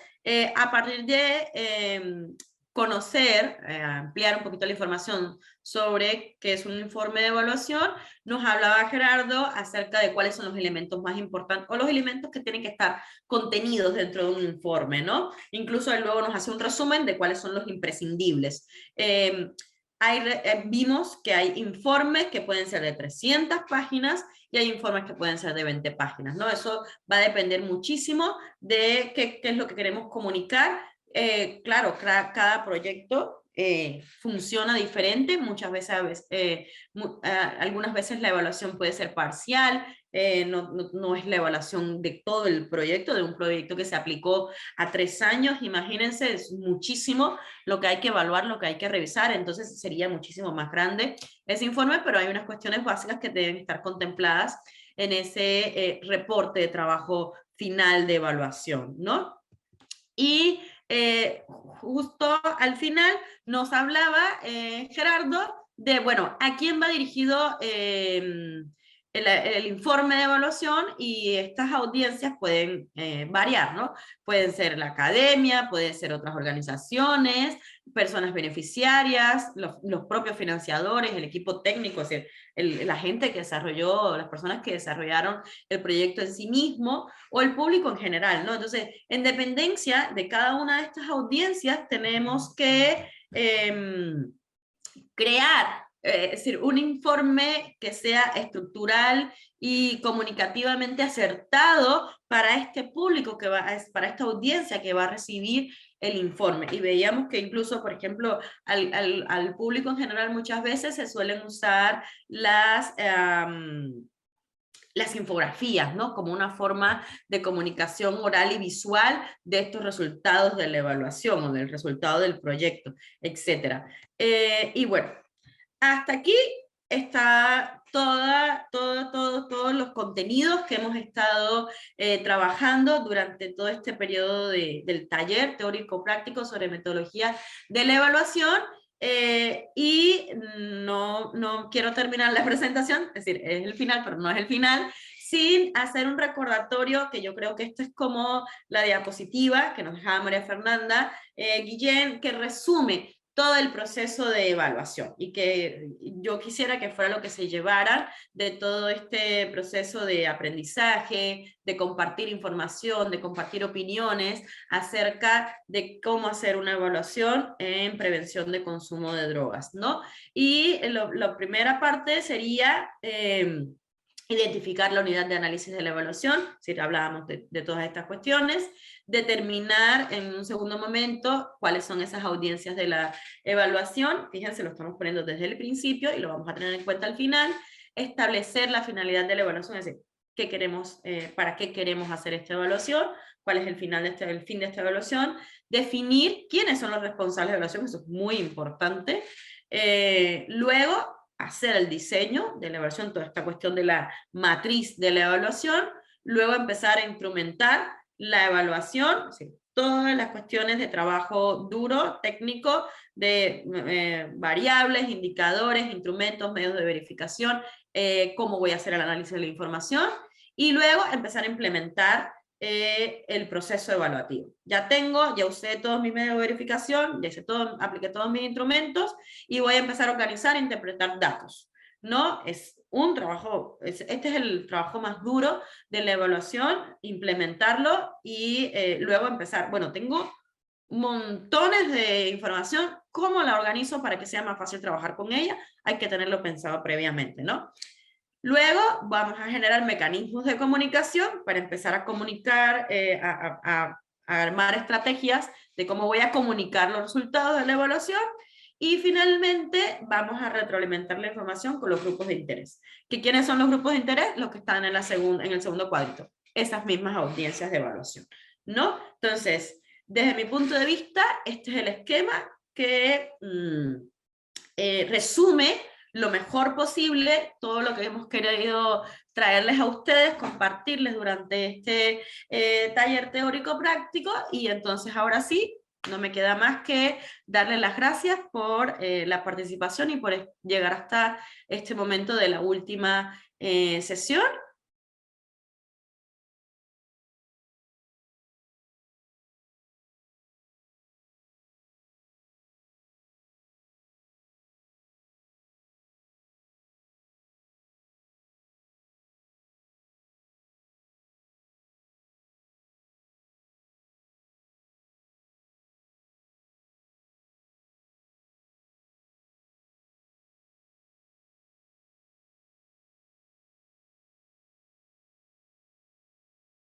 a partir de conocer, ampliar un poquito la información sobre qué es un informe de evaluación, nos hablaba Gerardo acerca de cuáles son los elementos más importantes, o los elementos que tienen que estar contenidos dentro de un informe, ¿no? Incluso él luego nos hace un resumen de cuáles son los imprescindibles. Vimos que hay informes que pueden ser de 300 páginas y hay informes que pueden ser de 20 páginas, ¿no? Eso va a depender muchísimo de qué es lo que queremos comunicar. Claro, cada proyecto funciona diferente, muchas veces, algunas veces la evaluación puede ser parcial, no es la evaluación de todo el proyecto, de un proyecto que se aplicó a 3 años, imagínense, es muchísimo lo que hay que evaluar, lo que hay que revisar, entonces sería muchísimo más grande ese informe, pero hay unas cuestiones básicas que deben estar contempladas en ese reporte de trabajo final de evaluación, ¿no? Y justo al final nos hablaba Gerardo de, bueno, a quién va dirigido el informe de evaluación, y estas audiencias pueden variar, ¿no? Pueden ser la academia, pueden ser otras organizaciones, personas beneficiarias, los propios financiadores, el equipo técnico, es decir, la gente que desarrolló, las personas que desarrollaron el proyecto en sí mismo, o el público en general, ¿no? Entonces, en dependencia de cada una de estas audiencias, tenemos que crear, es decir, un informe que sea estructural y comunicativamente acertado para este público, para esta audiencia que va a recibir el informe. Y veíamos que incluso, por ejemplo, al público en general muchas veces se suelen usar las infografías, ¿no? Como una forma de comunicación oral y visual de estos resultados de la evaluación o del resultado del proyecto, etc. Y bueno, hasta aquí está todos los contenidos que hemos estado trabajando durante todo este periodo del taller teórico-práctico sobre metodología de la evaluación. Y no quiero terminar la presentación, es decir, es el final, pero no es el final, sin hacer un recordatorio, que yo creo que esto es como la diapositiva que nos dejaba María Fernanda Guillén, que resume todo el proceso de evaluación, y que yo quisiera que fuera lo que se llevara de todo este proceso de aprendizaje, de compartir información, de compartir opiniones acerca de cómo hacer una evaluación en prevención de consumo de drogas, ¿no? Y la primera parte sería identificar la unidad de análisis de la evaluación, si hablábamos de todas estas cuestiones, determinar en un segundo momento cuáles son esas audiencias de la evaluación, fíjense, lo estamos poniendo desde el principio y lo vamos a tener en cuenta al final, establecer la finalidad de la evaluación, es decir, qué queremos, para qué queremos hacer esta evaluación, cuál es el fin de esta evaluación, definir quiénes son los responsables de evaluación, eso es muy importante, luego hacer el diseño de la evaluación, toda esta cuestión de la matriz de la evaluación, luego empezar a instrumentar la evaluación, es decir, todas las cuestiones de trabajo duro, técnico, de variables, indicadores, instrumentos, medios de verificación, cómo voy a hacer el análisis de la información, y luego empezar a implementar el proceso evaluativo. Ya usé todos mis medios de verificación, ya apliqué todos mis instrumentos, y voy a empezar a organizar e interpretar datos. ¿No? Es un trabajo, este es el trabajo más duro de la evaluación, implementarlo y luego empezar. Bueno, tengo montones de información, ¿cómo la organizo para que sea más fácil trabajar con ella? Hay que tenerlo pensado previamente, ¿no? Luego vamos a generar mecanismos de comunicación para empezar a comunicar, a armar estrategias de cómo voy a comunicar los resultados de la evaluación, y finalmente vamos a retroalimentar la información con los grupos de interés. ¿Quiénes son los grupos de interés? Los que están en el segundo cuadrito, esas mismas audiencias de evaluación, ¿no? Entonces, desde mi punto de vista, este es el esquema que resume lo mejor posible todo lo que hemos querido traerles a ustedes, compartirles durante este taller teórico práctico, y entonces ahora sí, no me queda más que darles las gracias por la participación y por llegar hasta este momento de la última sesión,